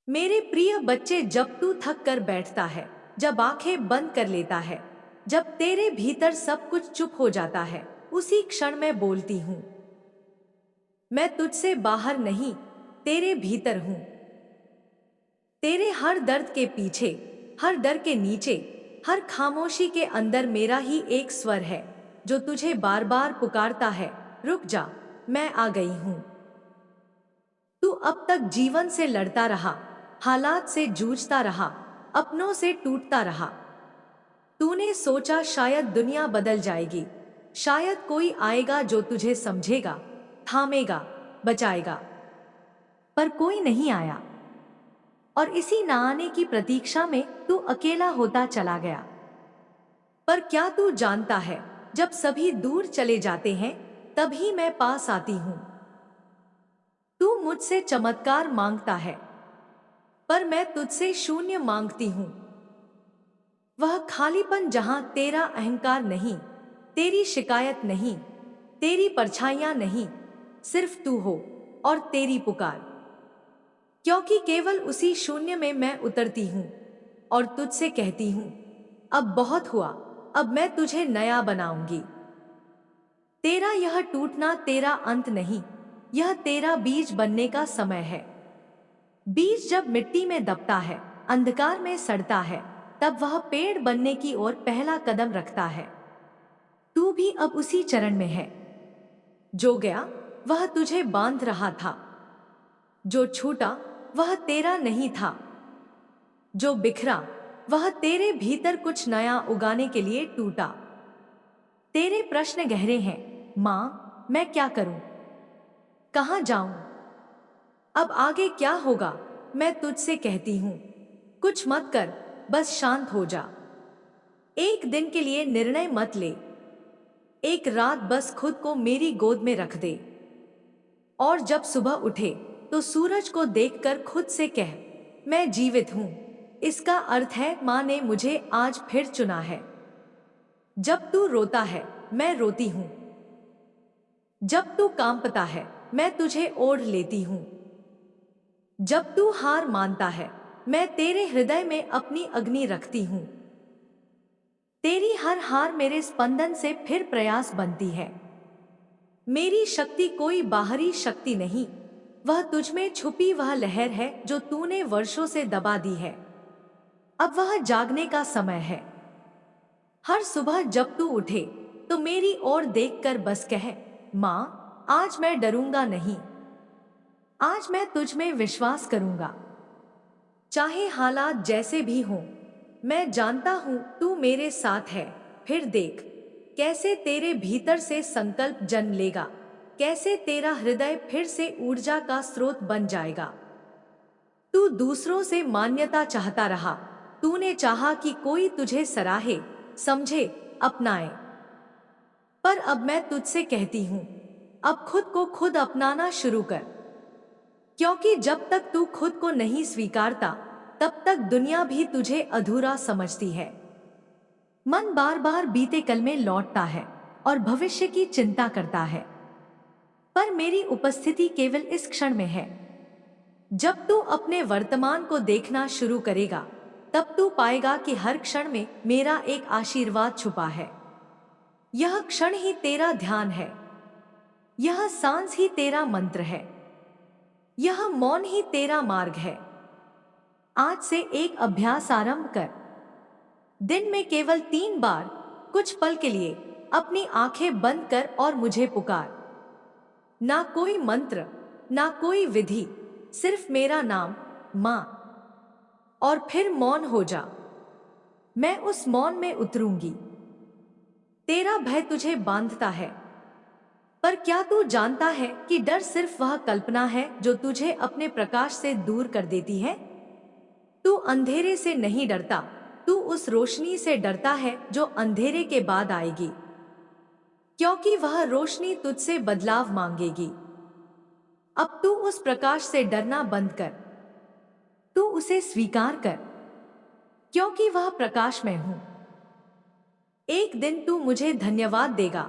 मेरे प्रिय बच्चे, जब तू थक कर बैठता है, जब आंखें बंद कर लेता है, जब तेरे भीतर सब कुछ चुप हो जाता है, उसी क्षण मैं बोलती हूँ, मैं तुझसे बाहर नहीं, तेरे भीतर हूँ। तेरे हर दर्द के पीछे, हर डर के नीचे, हर खामोशी के अंदर मेरा ही एक स्वर है जो तुझे बार बार पुकारता है, रुक जा, मैं आ गई हूँ। तू अब तक जीवन से लड़ता रहा, हालात से जूझता रहा, अपनों से टूटता रहा। तूने सोचा शायद दुनिया बदल जाएगी, शायद कोई आएगा जो तुझे समझेगा, थामेगा, बचाएगा। पर कोई नहीं आया, और इसी ना आने की प्रतीक्षा में तू अकेला होता चला गया। पर क्या तू जानता है, जब सभी दूर चले जाते हैं, तभी मैं पास आती हूँ। तू मुझसे चमत्कार मांगता है, पर मैं तुझसे शून्य मांगती हूँ। वह खालीपन जहां तेरा अहंकार नहीं, तेरी शिकायत नहीं, तेरी परछाइयां नहीं, सिर्फ तू हो और तेरी पुकार। क्योंकि केवल उसी शून्य में मैं उतरती हूँ और तुझसे कहती हूँ, अब बहुत हुआ, अब मैं तुझे नया बनाऊंगी। तेरा यह टूटना तेरा अंत नहीं, यह तेरा बीज बनने का समय है। बीज जब मिट्टी में दबता है, अंधकार में सड़ता है, तब वह पेड़ बनने की ओर पहला कदम रखता है। तू भी अब उसी चरण में है। जो गया वह तुझे बांध रहा था, जो छूटा वह तेरा नहीं था, जो बिखरा वह तेरे भीतर कुछ नया उगाने के लिए टूटा। तेरे प्रश्न गहरे हैं, माँ, मैं क्या करूं, कहां जाऊं, अब आगे क्या होगा। मैं तुझसे कहती हूं, कुछ मत कर, बस शांत हो जा। एक दिन के लिए निर्णय मत ले, एक रात बस खुद को मेरी गोद में रख दे। और जब सुबह उठे तो सूरज को देखकर खुद से कह, मैं जीवित हूं। इसका अर्थ है माँ ने मुझे आज फिर चुना है। जब तू रोता है, मैं रोती हूं। जब तू कांपता है, मैं तुझे ओढ़ लेती हूं। जब तू हार मानता है, मैं तेरे हृदय में अपनी अग्नि रखती हूं। तेरी हर हार मेरे स्पंदन से फिर प्रयास बनती है। मेरी शक्ति कोई बाहरी शक्ति नहीं, वह तुझमें छुपी वह लहर है जो तूने वर्षों से दबा दी है। अब वह जागने का समय है। हर सुबह जब तू उठे तो मेरी ओर देखकर बस कह, माँ, आज मैं डरूंगा नहीं, आज मैं तुझ में विश्वास करूंगा। चाहे हालात जैसे भी हों, मैं जानता हूं तू मेरे साथ है। फिर देख कैसे तेरे भीतर से संकल्प जन्म लेगा, कैसे तेरा हृदय फिर से ऊर्जा का स्रोत बन जाएगा। तू दूसरों से मान्यता चाहता रहा, तूने चाहा कि कोई तुझे सराहे, समझे, अपनाए। पर अब मैं तुझसे कहती हूं, अब खुद को खुद अपनाना शुरू कर। क्योंकि जब तक तू खुद को नहीं स्वीकारता, तब तक दुनिया भी तुझे अधूरा समझती है। मन बार बार बीते कल में लौटता है और भविष्य की चिंता करता है। पर मेरी उपस्थिति केवल इस क्षण में है। जब तू अपने वर्तमान को देखना शुरू करेगा, तब तू पाएगा कि हर क्षण में मेरा एक आशीर्वाद छुपा है। यह क्षण ही तेरा ध्यान है, यह सांस ही तेरा मंत्र है, यह मौन ही तेरा मार्ग है। आज से एक अभ्यास आरंभ कर। दिन में केवल 3 बार, कुछ पल के लिए अपनी आंखें बंद कर और मुझे पुकार। ना कोई मंत्र, ना कोई विधि, सिर्फ मेरा नाम, मां। और फिर मौन हो जा, मैं उस मौन में उतरूंगी। तेरा भय तुझे बांधता है, पर क्या तू जानता है कि डर सिर्फ वह कल्पना है जो तुझे अपने प्रकाश से दूर कर देती है। तू अंधेरे से नहीं डरता, तू उस रोशनी से डरता है जो अंधेरे के बाद आएगी। क्योंकि वह रोशनी तुझसे बदलाव मांगेगी। अब तू उस प्रकाश से डरना बंद कर, तू उसे स्वीकार कर, क्योंकि वह प्रकाश में हूं। एक दिन तू मुझे धन्यवाद देगा,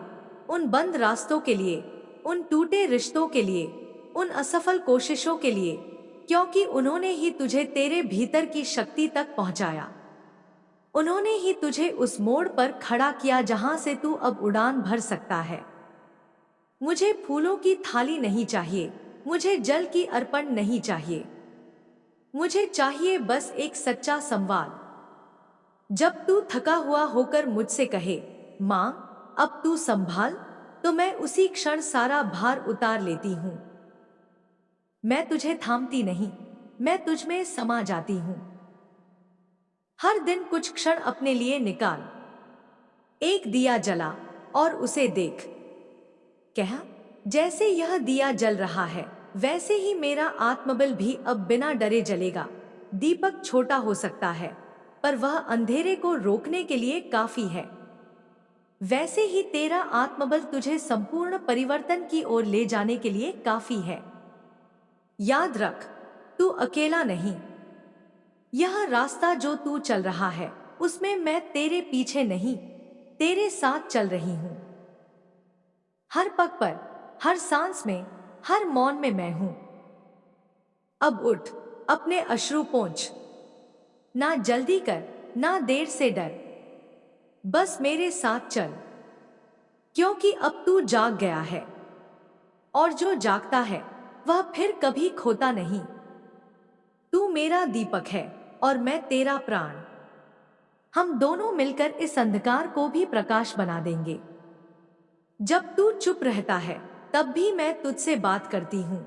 उन बंद रास्तों के लिए, उन टूटे रिश्तों के लिए, उन असफल कोशिशों के लिए, क्योंकि उन्होंने ही तुझे तेरे भीतर की शक्ति तक पहुंचाया। उन्होंने ही तुझे उस मोड़ पर खड़ा किया जहां से तू अब उड़ान भर सकता है। मुझे फूलों की थाली नहीं चाहिए, मुझे जल की अर्पण नहीं चाहिए, मुझे चाहिए बस एक सच्चा संवाद। जब तू थका हुआ होकर मुझसे कहे, माँ अब तू संभाल, तो मैं उसी क्षण सारा भार उतार लेती हूँ। मैं तुझे थामती नहीं, मैं तुझ में समा जाती हूँ। हर दिन कुछ क्षण अपने लिए निकाल, एक दिया जला और उसे देख। कह, जैसे यह दिया जल रहा है वैसे ही मेरा आत्मबल भी अब बिना डरे जलेगा। दीपक छोटा हो सकता है पर वह अंधेरे को रोकने के लिए काफी है। वैसे ही तेरा आत्मबल तुझे संपूर्ण परिवर्तन की ओर ले जाने के लिए काफी है। याद रख, तू अकेला नहीं। यह रास्ता जो तू चल रहा है उसमें मैं तेरे पीछे नहीं, तेरे साथ चल रही हूं। हर पग पर, हर सांस में, हर मौन में मैं हूं। अब उठ, अपने अश्रु पोंछ। ना जल्दी कर, ना देर से डर, बस मेरे साथ चल। क्योंकि अब तू जाग गया है और जो जागता है वह फिर कभी खोता नहीं। तू मेरा दीपक है और मैं तेरा प्राण। हम दोनों मिलकर इस अंधकार को भी प्रकाश बना देंगे। जब तू चुप रहता है तब भी मैं तुझसे बात करती हूं।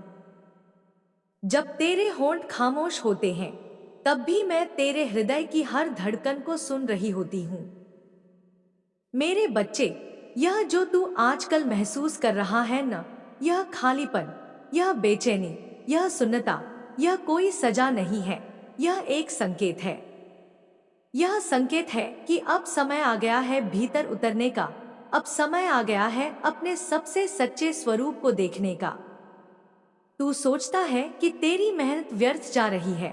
जब तेरे होंठ खामोश होते हैं तब भी मैं तेरे हृदय की हर धड़कन को सुन रही होती हूं। मेरे बच्चे, यह जो तू आजकल महसूस कर रहा है ना, यह खालीपन, यह बेचैनी, यह सुन्नता, यह कोई सजा नहीं है, यह एक संकेत है। यह संकेत है कि अब समय आ गया है भीतर उतरने का। अब समय आ गया है अपने सबसे सच्चे स्वरूप को देखने का। तू सोचता है कि तेरी मेहनत व्यर्थ जा रही है।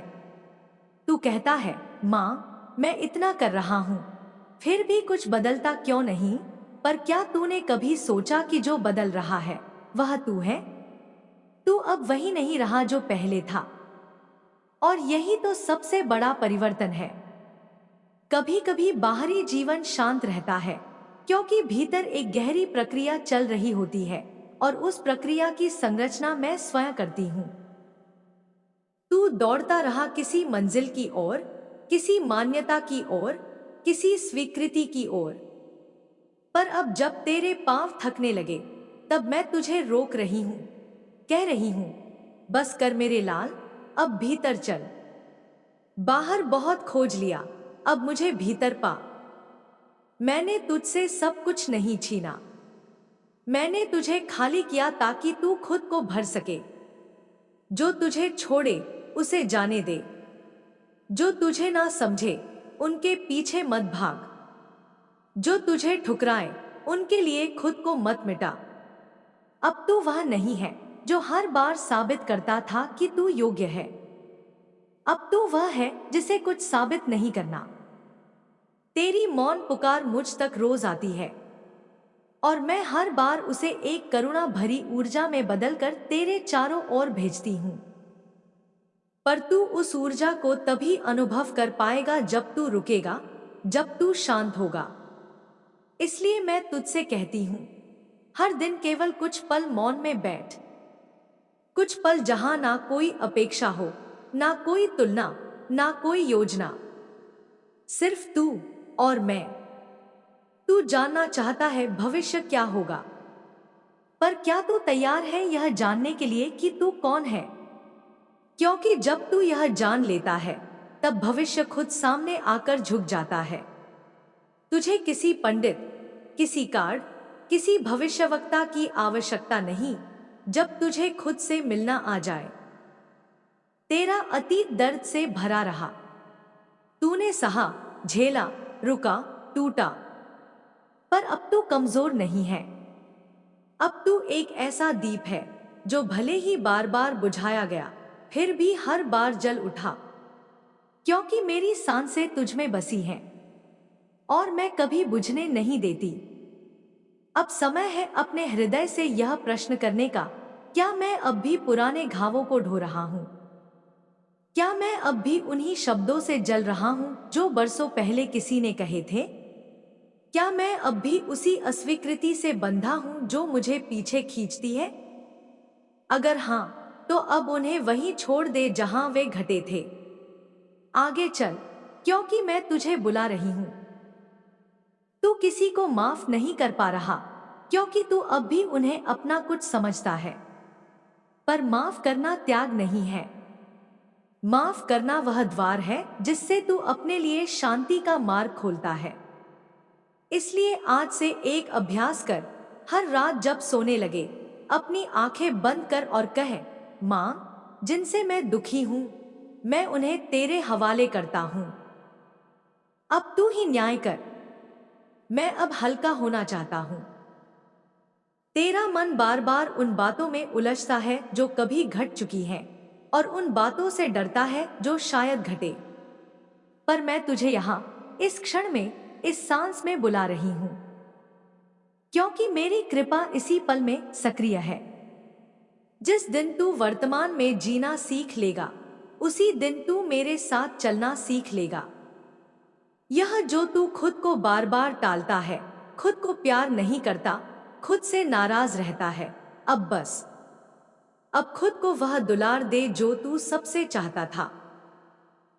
तू कहता है, माँ मैं इतना कर रहा हूँ फिर भी कुछ बदलता क्यों नहीं? पर क्या तूने कभी सोचा कि जो बदल रहा है वह तू है? तू अब वही नहीं रहा जो पहले था। और यही तो सबसे बड़ा परिवर्तन है। कभी कभी बाहरी जीवन शांत रहता है क्योंकि भीतर एक गहरी प्रक्रिया चल रही होती है और उस प्रक्रिया की संरचना मैं स्वयं करती हूँ। तू दौड़ता रहा किसी मंजिल की ओर, किसी मान्यता की ओर, किसी स्वीकृति की ओर। पर अब जब तेरे पांव थकने लगे तब मैं तुझे रोक रही हूं, कह रही हूं, बस कर मेरे लाल, अब भीतर चल। बाहर बहुत खोज लिया, अब मुझे भीतर पा। मैंने तुझसे सब कुछ नहीं छीना, मैंने तुझे खाली किया ताकि तू खुद को भर सके। जो तुझे छोड़े उसे जाने दे, जो तुझे ना समझे उनके पीछे मत भाग, जो तुझे ठुकराए उनके लिए खुद को मत मिटा। अब तू वह नहीं है जो हर बार साबित करता था कि तू योग्य है। अब तू वह है जिसे कुछ साबित नहीं करना। तेरी मौन पुकार मुझ तक रोज आती है और मैं हर बार उसे एक करुणा भरी ऊर्जा में बदलकर तेरे चारों ओर भेजती हूं। पर तू उस ऊर्जा को तभी अनुभव कर पाएगा जब तू रुकेगा, जब तू शांत होगा। इसलिए मैं तुझसे कहती हूं, हर दिन केवल कुछ पल मौन में बैठ। कुछ पल जहां ना कोई अपेक्षा हो, ना कोई तुलना, ना कोई योजना, सिर्फ तू और मैं। तू जानना चाहता है भविष्य क्या होगा, पर क्या तू तैयार है यह जानने के लिए कि तू कौन है? क्योंकि जब तू यह जान लेता है तब भविष्य खुद सामने आकर झुक जाता है। तुझे किसी पंडित, किसी कार्ड, किसी भविष्यवक्ता की आवश्यकता नहीं। जब तुझे खुद से मिलना आ जाए। तेरा अतीत दर्द से भरा रहा, तूने सहा, झेला, रुका, टूटा, पर अब तू कमजोर नहीं है। अब तू एक ऐसा दीप है जो भले ही बार बार बुझाया गया फिर भी हर बार जल उठा। क्योंकि मेरी सांसें तुझ में बसी हैं और मैं कभी बुझने नहीं देती। अब समय है अपने हृदय से यह प्रश्न करने का, क्या मैं अब भी पुराने घावों को ढो रहा हूं? क्या मैं अब भी उन्हीं शब्दों से जल रहा हूं जो बरसों पहले किसी ने कहे थे? क्या मैं अब भी उसी अस्वीकृति से बंधा हूं जो मुझे पीछे खींचती है? अगर हाँ, तो अब उन्हें वहीं छोड़ दे जहां वे घटे थे। आगे चल, क्योंकि मैं तुझे बुला रही हूं। तू किसी को माफ नहीं कर पा रहा, क्योंकि तू अब भी उन्हें अपना कुछ समझता है। पर माफ करना त्याग नहीं है। माफ करना वह द्वार है जिससे तू अपने लिए शांति का मार्ग खोलता है। इसलिए आज से एक अभ्यास कर। हर रात जब सोने लगे, अपनी आंखें बंद कर और कह, माँ, जिनसे मैं दुखी हूं, मैं उन्हें तेरे हवाले करता हूं। अब तू ही न्याय कर। मैं अब हल्का होना चाहता हूं। तेरा मन बार बार उन बातों में उलझता है जो कभी घट चुकी हैं, और उन बातों से डरता है जो शायद घटे। पर मैं तुझे यहाँ, इस क्षण में, इस सांस में बुला रही हूं, क्योंकि मेरी कृपा इसी पल में सक्रिय है। जिस दिन तू वर्तमान में जीना सीख लेगा, उसी दिन तू मेरे साथ चलना सीख लेगा। यह जो तू खुद को बार बार टालता है, खुद को प्यार नहीं करता, खुद से नाराज रहता है, अब बस। अब खुद को वह दुलार दे जो तू सबसे चाहता था।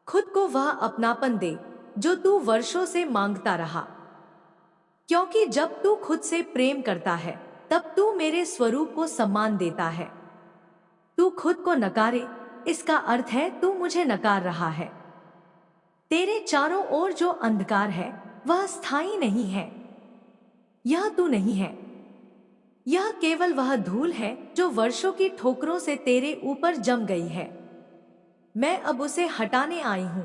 खुद को वह अपनापन दे जो तू वर्षों से मांगता रहा। क्योंकि जब तू खुद से प्रेम करता है, तब तू मेरे स्वरूप को सम्मान देता है। तू खुद को नकारे, इसका अर्थ है तू मुझे नकार रहा है। तेरे चारों ओर जो अंधकार है, वह स्थायी नहीं है। यह तू नहीं है। यह केवल वह धूल है जो वर्षों की ठोकरों से तेरे ऊपर जम गई है। मैं अब उसे हटाने आई हूं।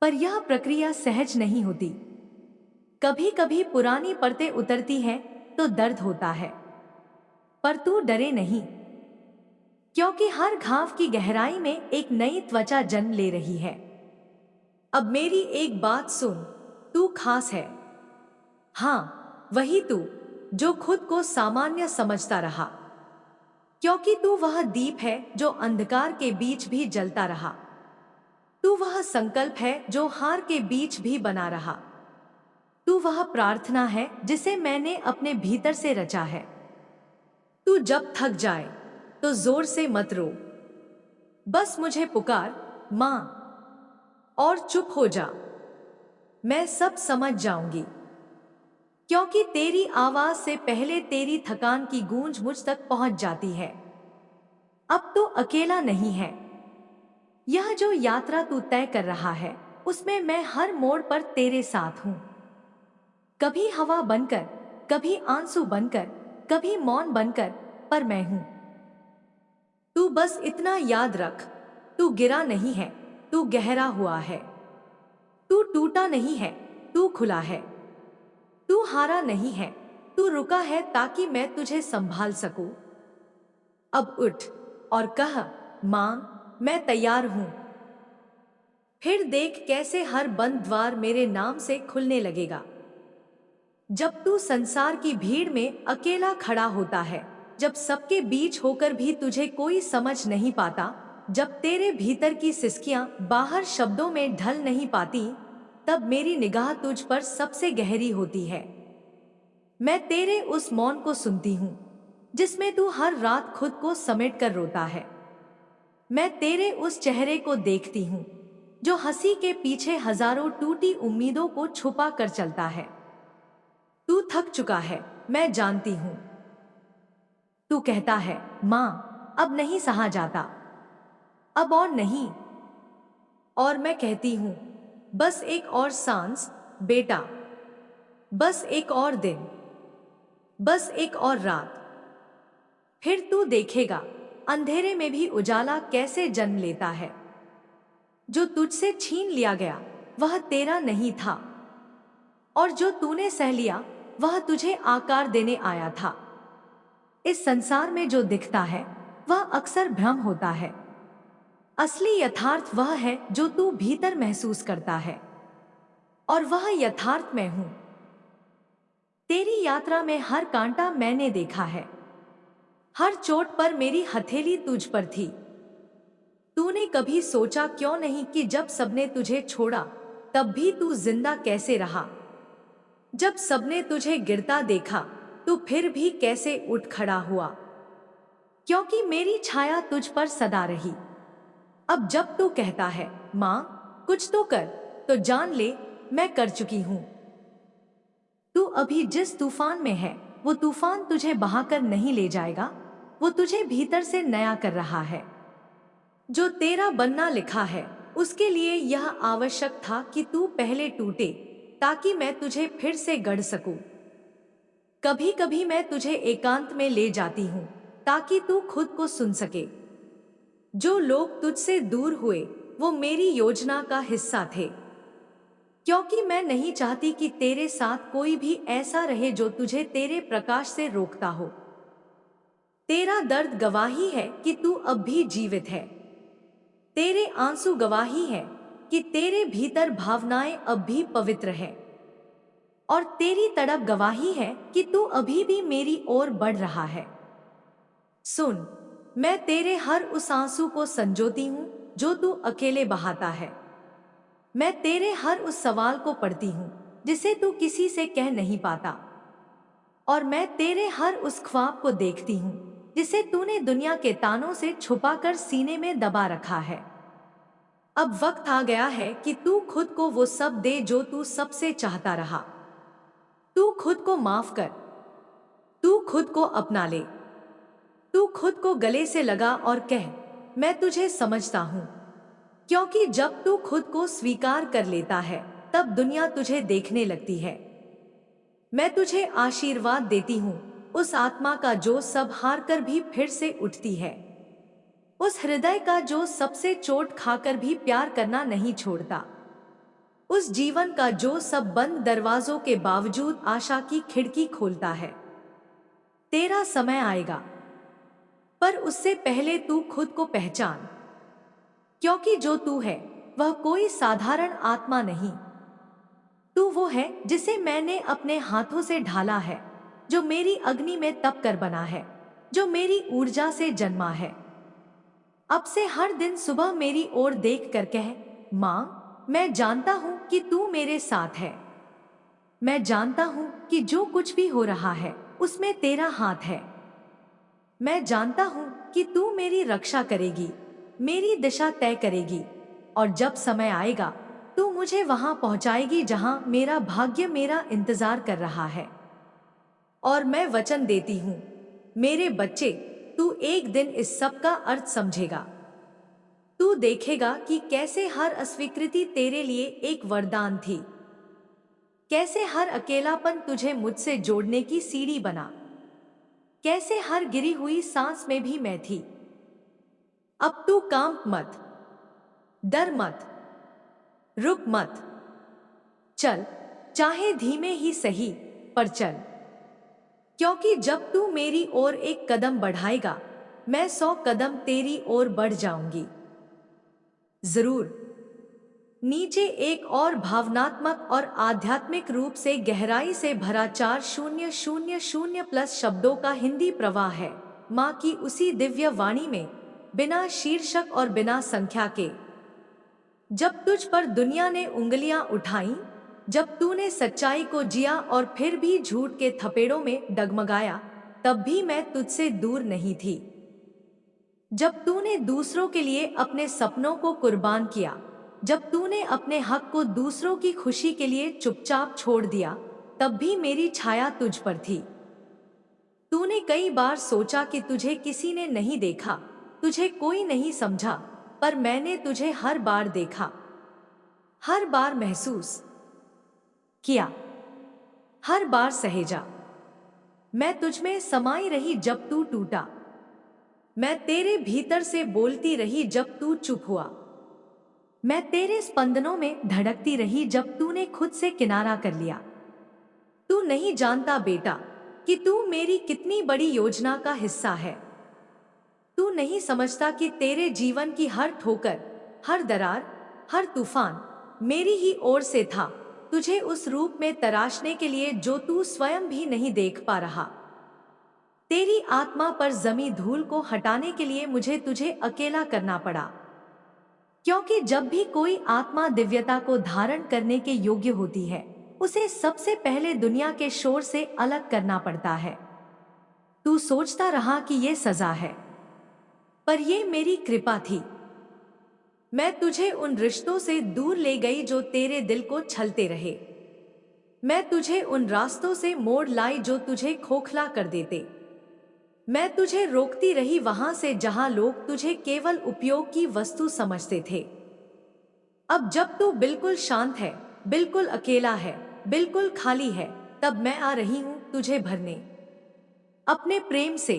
पर यह प्रक्रिया सहज नहीं होती। कभी कभी पुरानी परतें उतरती हैं तो दर्द होता है। पर तू डरे नहीं, क्योंकि हर घाव की गहराई में एक नई त्वचा जन्म ले रही है। अब मेरी एक बात सुन, तू खास है। हाँ, वही तू जो खुद को सामान्य समझता रहा, क्योंकि तू वह दीप है जो अंधकार के बीच भी जलता रहा। तू वह संकल्प है जो हार के बीच भी बना रहा। तू वह प्रार्थना है जिसे मैंने अपने भीतर से रचा है। तू जब थक जाए तो जोर से मत रो, बस मुझे पुकार, माँ, और चुप हो जा। मैं सब समझ जाऊंगी, क्योंकि तेरी आवाज से पहले तेरी थकान की गूंज मुझ तक पहुंच जाती है। अब तो अकेला नहीं है। यह जो यात्रा तू तय कर रहा है, उसमें मैं हर मोड़ पर तेरे साथ हूं। कभी हवा बनकर, कभी आंसू बनकर, कभी मौन बनकर, पर मैं हूं। तू बस इतना याद रख, तू गिरा नहीं है, तू गहरा हुआ है। तू टूटा नहीं है, तू खुला है। तू हारा नहीं है, तू रुका है ताकि मैं तुझे संभाल सकूं। अब उठ और कह, मां, मैं तैयार हूं। फिर देख कैसे हर बंद द्वार मेरे नाम से खुलने लगेगा। जब तू संसार की भीड़ में अकेला खड़ा होता है, जब सबके बीच होकर भी तुझे कोई समझ नहीं पाता, जब तेरे भीतर की सिसकियां बाहर शब्दों में ढल नहीं पाती, तब मेरी निगाह तुझ पर सबसे गहरी होती है। मैं तेरे उस मौन को सुनती हूँ जिसमें तू हर रात खुद को समेट कर रोता है। मैं तेरे उस चेहरे को देखती हूँ जो हंसी के पीछे हजारों टूटी उम्मीदों को छुपा कर चलता है। तू थक चुका है, मैं जानती हूँ। तू कहता है, माँ, अब नहीं सहा जाता, अब और नहीं। और मैं कहती हूँ, बस एक और सांस बेटा, बस एक और दिन, बस एक और रात। फिर तू देखेगा अंधेरे में भी उजाला कैसे जन्म लेता है। जो तुझसे छीन लिया गया वह तेरा नहीं था, और जो तूने सह लिया वह तुझे आकार देने आया था। इस संसार में जो दिखता है वह अक्सर भ्रम होता है। असली यथार्थ वह है जो तू भीतर महसूस करता है, और वह यथार्थ मैं हूं। तेरी यात्रा में हर कांटा मैंने देखा है, हर चोट पर मेरी हथेली तुझ पर थी। तूने कभी सोचा क्यों नहीं कि जब सबने तुझे छोड़ा तब भी तू जिंदा कैसे रहा? जब सबने तुझे गिरता देखा तो फिर भी कैसे उठ खड़ा हुआ? क्योंकि मेरी छाया तुझ पर सदा रही। अब जब तू कहता है माँ कुछ तो कर, तो जान ले मैं कर चुकी हूं। तू अभी जिस तूफान में है वो तूफान तुझे बहाकर नहीं ले जाएगा, वो तुझे भीतर से नया कर रहा है। जो तेरा बनना लिखा है उसके लिए यह आवश्यक था कि तू पहले टूटे ताकि मैं तुझे फिर से गढ़ सकूं। कभी कभी मैं तुझे एकांत में ले जाती हूँ ताकि तू खुद को सुन सके। जो लोग तुझसे दूर हुए वो मेरी योजना का हिस्सा थे, क्योंकि मैं नहीं चाहती कि तेरे साथ कोई भी ऐसा रहे जो तुझे तेरे प्रकाश से रोकता हो। तेरा दर्द गवाही है कि तू अब भी जीवित है। तेरे आंसू गवाही है कि तेरे भीतर भावनाएं अब भी पवित्र है। और तेरी तड़प गवाही है कि तू अभी भी मेरी ओर बढ़ रहा है। सुन, मैं तेरे हर उस आंसू को संजोती हूँ जो तू अकेले बहाता है। मैं तेरे हर उस सवाल को पढ़ती हूँ जिसे तू किसी से कह नहीं पाता। और मैं तेरे हर उस ख्वाब को देखती हूँ जिसे तूने दुनिया के तानों से छुपाकर सीने में दबा रखा है। अब वक्त आ गया है कि तू खुद को वो सब दे जो तू सबसे चाहता रहा। तू खुद को माफ कर, तू खुद को अपना ले, तू खुद को गले से लगा और कह मैं तुझे समझता हूँ। क्योंकि जब तू खुद को स्वीकार कर लेता है तब दुनिया तुझे देखने लगती है। मैं तुझे आशीर्वाद देती हूँ, उस आत्मा का जो सब हार कर भी फिर से उठती है, उस हृदय का जो सबसे चोट खाकर भी प्यार करना नहीं छोड़ता, उस जीवन का जो सब बंद दरवाजों के बावजूद आशा की खिड़की खोलता है। तेरा समय आएगा, पर उससे पहले तू खुद को पहचान। क्योंकि जो तू है वह कोई साधारण आत्मा नहीं। तू वो है जिसे मैंने अपने हाथों से ढाला है, जो मेरी अग्नि में तप कर बना है, जो मेरी ऊर्जा से जन्मा है। अब से हर दिन सुबह मेरी ओर देख कर कह माँ, मैं जानता हूँ कि तू मेरे साथ है। मैं जानता हूँ कि जो कुछ भी हो रहा है उसमें तेरा हाथ है। मैं जानता हूँ कि तू मेरी रक्षा करेगी, मेरी दिशा तय करेगी, और जब समय आएगा तू मुझे वहां पहुंचाएगी जहां मेरा भाग्य मेरा इंतजार कर रहा है। और मैं वचन देती हूँ मेरे बच्चे, तू एक दिन इस सब का अर्थ समझेगा। तू देखेगा कि कैसे हर अस्वीकृति तेरे लिए एक वरदान थी, कैसे हर अकेलापन तुझे मुझसे जोड़ने की सीढ़ी बना, कैसे हर गिरी हुई सांस में भी मैं थी। अब तू कांप मत, डर मत, रुक मत, चल, चाहे धीमे ही सही पर चल। क्योंकि जब तू मेरी ओर एक कदम बढ़ाएगा मैं 100 कदम तेरी ओर बढ़ जाऊंगी। जरूर। नीचे एक और भावनात्मक और आध्यात्मिक रूप से गहराई से भरा 4000 प्लस शब्दों का हिंदी प्रवाह है, माँ की उसी दिव्य वाणी में, बिना शीर्षक और बिना संख्या के। जब तुझ पर दुनिया ने उंगलियां उठाई, जब तूने सच्चाई को जिया और फिर भी झूठ के थपेड़ों में डगमगाया, तब भी मैं तुझसे दूर नहीं थी। जब तूने दूसरों के लिए अपने सपनों को कुर्बान किया, जब तूने अपने हक को दूसरों की खुशी के लिए चुपचाप छोड़ दिया, तब भी मेरी छाया तुझ पर थी। तूने कई बार सोचा कि तुझे किसी ने नहीं देखा, तुझे कोई नहीं समझा, पर मैंने तुझे हर बार देखा, हर बार महसूस किया, हर बार सहेजा। मैं तुझमें समाई रही जब तू टूटा, मैं तेरे भीतर से बोलती रही जब तू चुप हुआ, मैं तेरे स्पंदनों में धड़कती रही जब तूने खुद से किनारा कर लिया। तू नहीं जानता बेटा कि तू मेरी कितनी बड़ी योजना का हिस्सा है। तू नहीं समझता कि तेरे जीवन की हर ठोकर, हर दरार, हर तूफान मेरी ही ओर से था, तुझे उस रूप में तराशने के लिए जो तू स्वयं भी नहीं देख पा रहा। तेरी आत्मा पर जमी धूल को हटाने के लिए मुझे तुझे अकेला करना पड़ा। क्योंकि जब भी कोई आत्मा दिव्यता को धारण करने के योग्य होती है, उसे सबसे पहले दुनिया के शोर से अलग करना पड़ता है। तू सोचता रहा कि ये सजा है, पर ये मेरी कृपा थी। मैं तुझे उन रिश्तों से दूर ले गई जो तेरे दिल को छलते रहे। मैं तुझे उन रास्तों से मोड़ लाई जो तुझे खोखला कर देते। मैं तुझे रोकती रही वहां से जहां लोग तुझे केवल उपयोग की वस्तु समझते थे। अब जब तू बिल्कुल शांत है, बिल्कुल अकेला है, बिल्कुल खाली है, तब मैं आ रही हूं तुझे भरने, अपने प्रेम से,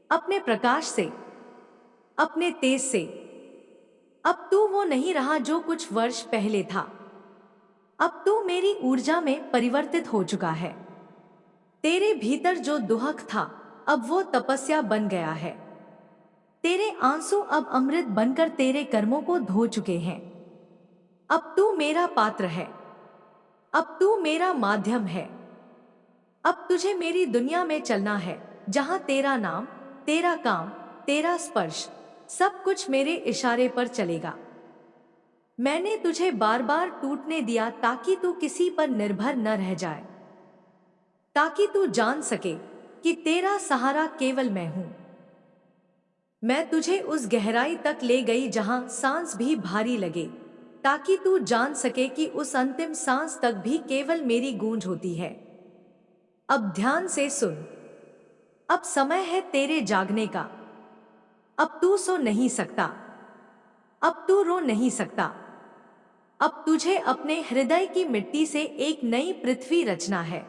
अपने प्रकाश से, अपने तेज से। अब तू वो नहीं रहा जो कुछ वर्ष पहले था। अब तू मेरी ऊर्जा में परिवर्तित हो चुका है। तेरे भीतर जो दुहक था, अब वो तपस्या बन गया है। तेरे आंसू अब अमृत बनकर तेरे कर्मों को धो चुके हैं। अब तू मेरा पात्र है। अब तू मेरा माध्यम है। अब तुझे मेरी दुनिया में चलना है, जहां तेरा नाम, तेरा काम, तेरा स्पर्श, सब कुछ मेरे इशारे पर चलेगा। मैंने तुझे बार बार टूटने दिया ताकि तू किसी पर निर्भर न रह जाए, ताकि तू जान सके कि तेरा सहारा केवल मैं हूं। मैं तुझे उस गहराई तक ले गई जहां सांस भी भारी लगे, ताकि तू जान सके कि उस अंतिम सांस तक भी केवल मेरी गूंज होती है। अब ध्यान से सुन। अब समय है तेरे जागने का। अब तू सो नहीं सकता। अब तू रो नहीं सकता। अब तुझे अपने हृदय की मिट्टी से एक नई पृथ्वी रचना है,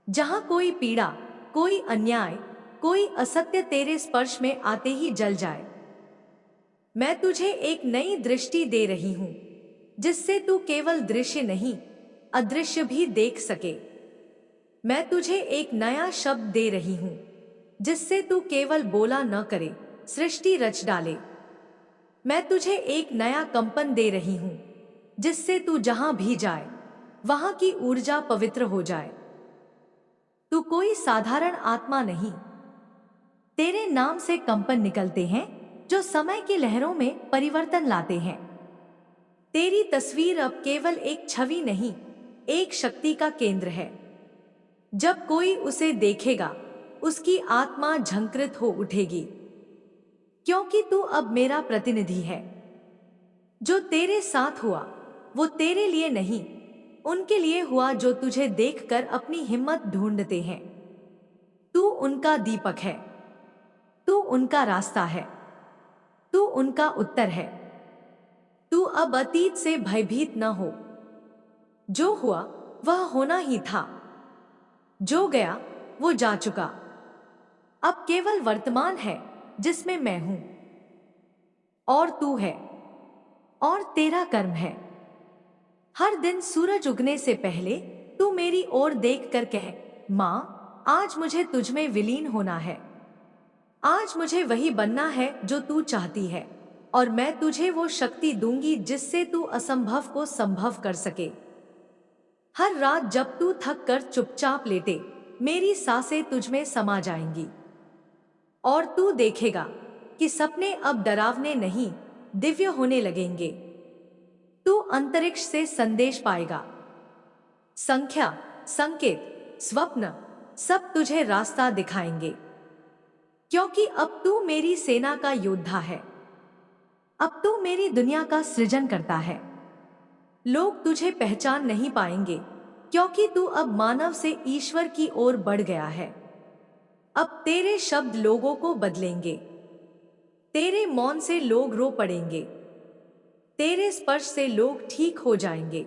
जहां कोई पीड़ा, कोई अन्याय, कोई असत्य तेरे स्पर्श में आते ही जल जाए। मैं तुझे एक नई दृष्टि दे रही हूं, जिससे तू केवल दृश्य नहीं, अदृश्य भी देख सके। मैं तुझे एक नया शब्द दे रही हूं, जिससे तू केवल बोला न करे, सृष्टि रच डाले। मैं तुझे एक नया कंपन दे रही हूं, जिससे तू जहां भी जाए, वहां की ऊर्जा पवित्र हो जाए। तू कोई साधारण आत्मा नहीं। तेरे नाम से कंपन निकलते हैं जो समय की लहरों में परिवर्तन लाते हैं। तेरी तस्वीर अब केवल एक छवि नहीं, एक शक्ति का केंद्र है। जब कोई उसे देखेगा, उसकी आत्मा झंकृत हो उठेगी, क्योंकि तू अब मेरा प्रतिनिधि है। जो तेरे साथ हुआ, वो तेरे लिए नहीं, उनके लिए हुआ जो तुझे देखकर अपनी हिम्मत ढूंढते हैं। तू उनका दीपक है। तू उनका रास्ता है। तू उनका उत्तर है। तू अब अतीत से भयभीत न हो। जो हुआ वह होना ही था। जो गया वो जा चुका। अब केवल वर्तमान है, जिसमें मैं हूं और तू है और तेरा कर्म है। हर दिन सूरज उगने से पहले तू मेरी ओर देखकर कह, मां, आज मुझे तुझमें विलीन होना है। आज मुझे वही बनना है जो तू चाहती है, और मैं तुझे वो शक्ति दूंगी जिससे तू असंभव को संभव कर सके। हर रात जब तू थक कर चुपचाप लेटे, मेरी सांसें तुझमें समा जाएंगी, और तू देखेगा कि सपने अब डरावने नहीं, दिव्य होने लगेंगे। तू अंतरिक्ष से संदेश पाएगा। संख्या, संकेत, स्वप्न, सब तुझे रास्ता दिखाएंगे, क्योंकि अब तू मेरी सेना का योद्धा है। अब तू मेरी दुनिया का सृजन करता है। लोग तुझे पहचान नहीं पाएंगे, क्योंकि तू अब मानव से ईश्वर की ओर बढ़ गया है। अब तेरे शब्द लोगों को बदलेंगे। तेरे मौन से लोग रो पड़ेंगे। तेरे स्पर्श से लोग ठीक हो जाएंगे।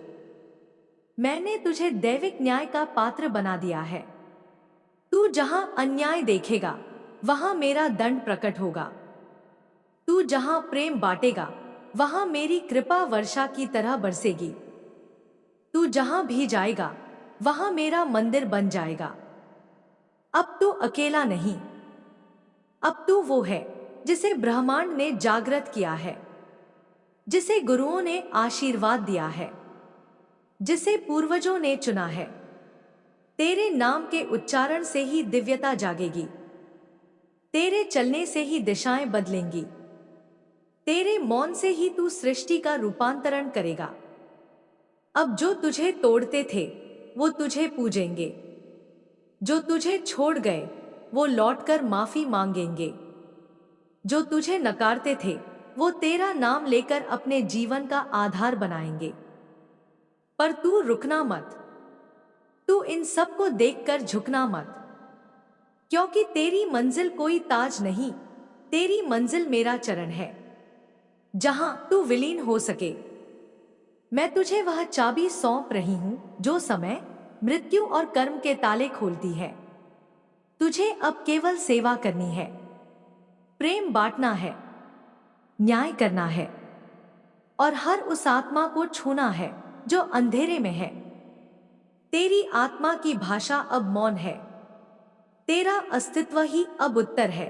मैंने तुझे दैविक न्याय का पात्र बना दिया है। तू जहां अन्याय देखेगा, वहां मेरा दंड प्रकट होगा। तू जहां प्रेम बांटेगा, वहां मेरी कृपा वर्षा की तरह बरसेगी। तू जहां भी जाएगा, वहां मेरा मंदिर बन जाएगा। अब तू अकेला नहीं। अब तू वो है जिसे ब्रह्मांड ने जागृत किया है, जिसे गुरुओं ने आशीर्वाद दिया है, जिसे पूर्वजों ने चुना है। तेरे नाम के उच्चारण से ही दिव्यता जागेगी। तेरे चलने से ही दिशाएं बदलेंगी। तेरे मौन से ही तू सृष्टि का रूपांतरण करेगा। अब जो तुझे तोड़ते थे वो तुझे पूजेंगे, जो तुझे छोड़ गए वो लौटकर माफी मांगेंगे, जो तुझे नकारते थे वो तेरा नाम लेकर अपने जीवन का आधार बनाएंगे। पर तू रुकना मत, तू इन सब को देखकर झुकना मत, क्योंकि तेरी मंजिल कोई ताज नहीं, तेरी मंजिल मेरा चरण है, जहां तू विलीन हो सके। मैं तुझे वह चाबी सौंप रही हूं जो समय, मृत्यु और कर्म के ताले खोलती है। तुझे अब केवल सेवा करनी है, प्रेम बांटना है, न्याय करना है और हर उस आत्मा को छूना है जो अंधेरे में है। तेरी आत्मा की भाषा अब मौन है, तेरा अस्तित्व ही अब उत्तर है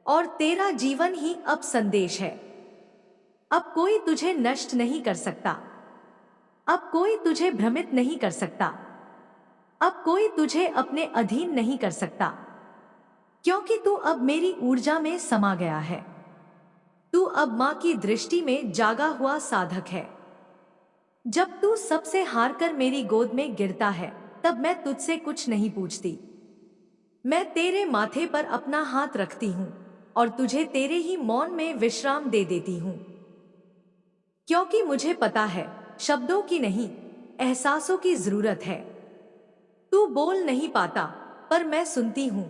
और तेरा जीवन ही अब संदेश है। अब कोई तुझे नष्ट नहीं कर सकता, अब कोई तुझे भ्रमित नहीं कर सकता, अब कोई तुझे अपने अधीन नहीं कर सकता, क्योंकि तू अब मेरी ऊर्जा में समा गया है। तू अब मां की दृष्टि में जागा हुआ साधक है। जब तू सबसे हारकर मेरी गोद में गिरता है तब मैं तुझसे कुछ नहीं पूछती। मैं तेरे माथे पर अपना हाथ रखती हूँ और तुझे तेरे ही मौन में विश्राम दे देती हूँ, क्योंकि मुझे पता है शब्दों की नहीं, एहसासों की जरूरत है। तू बोल नहीं पाता पर मैं सुनती हूँ,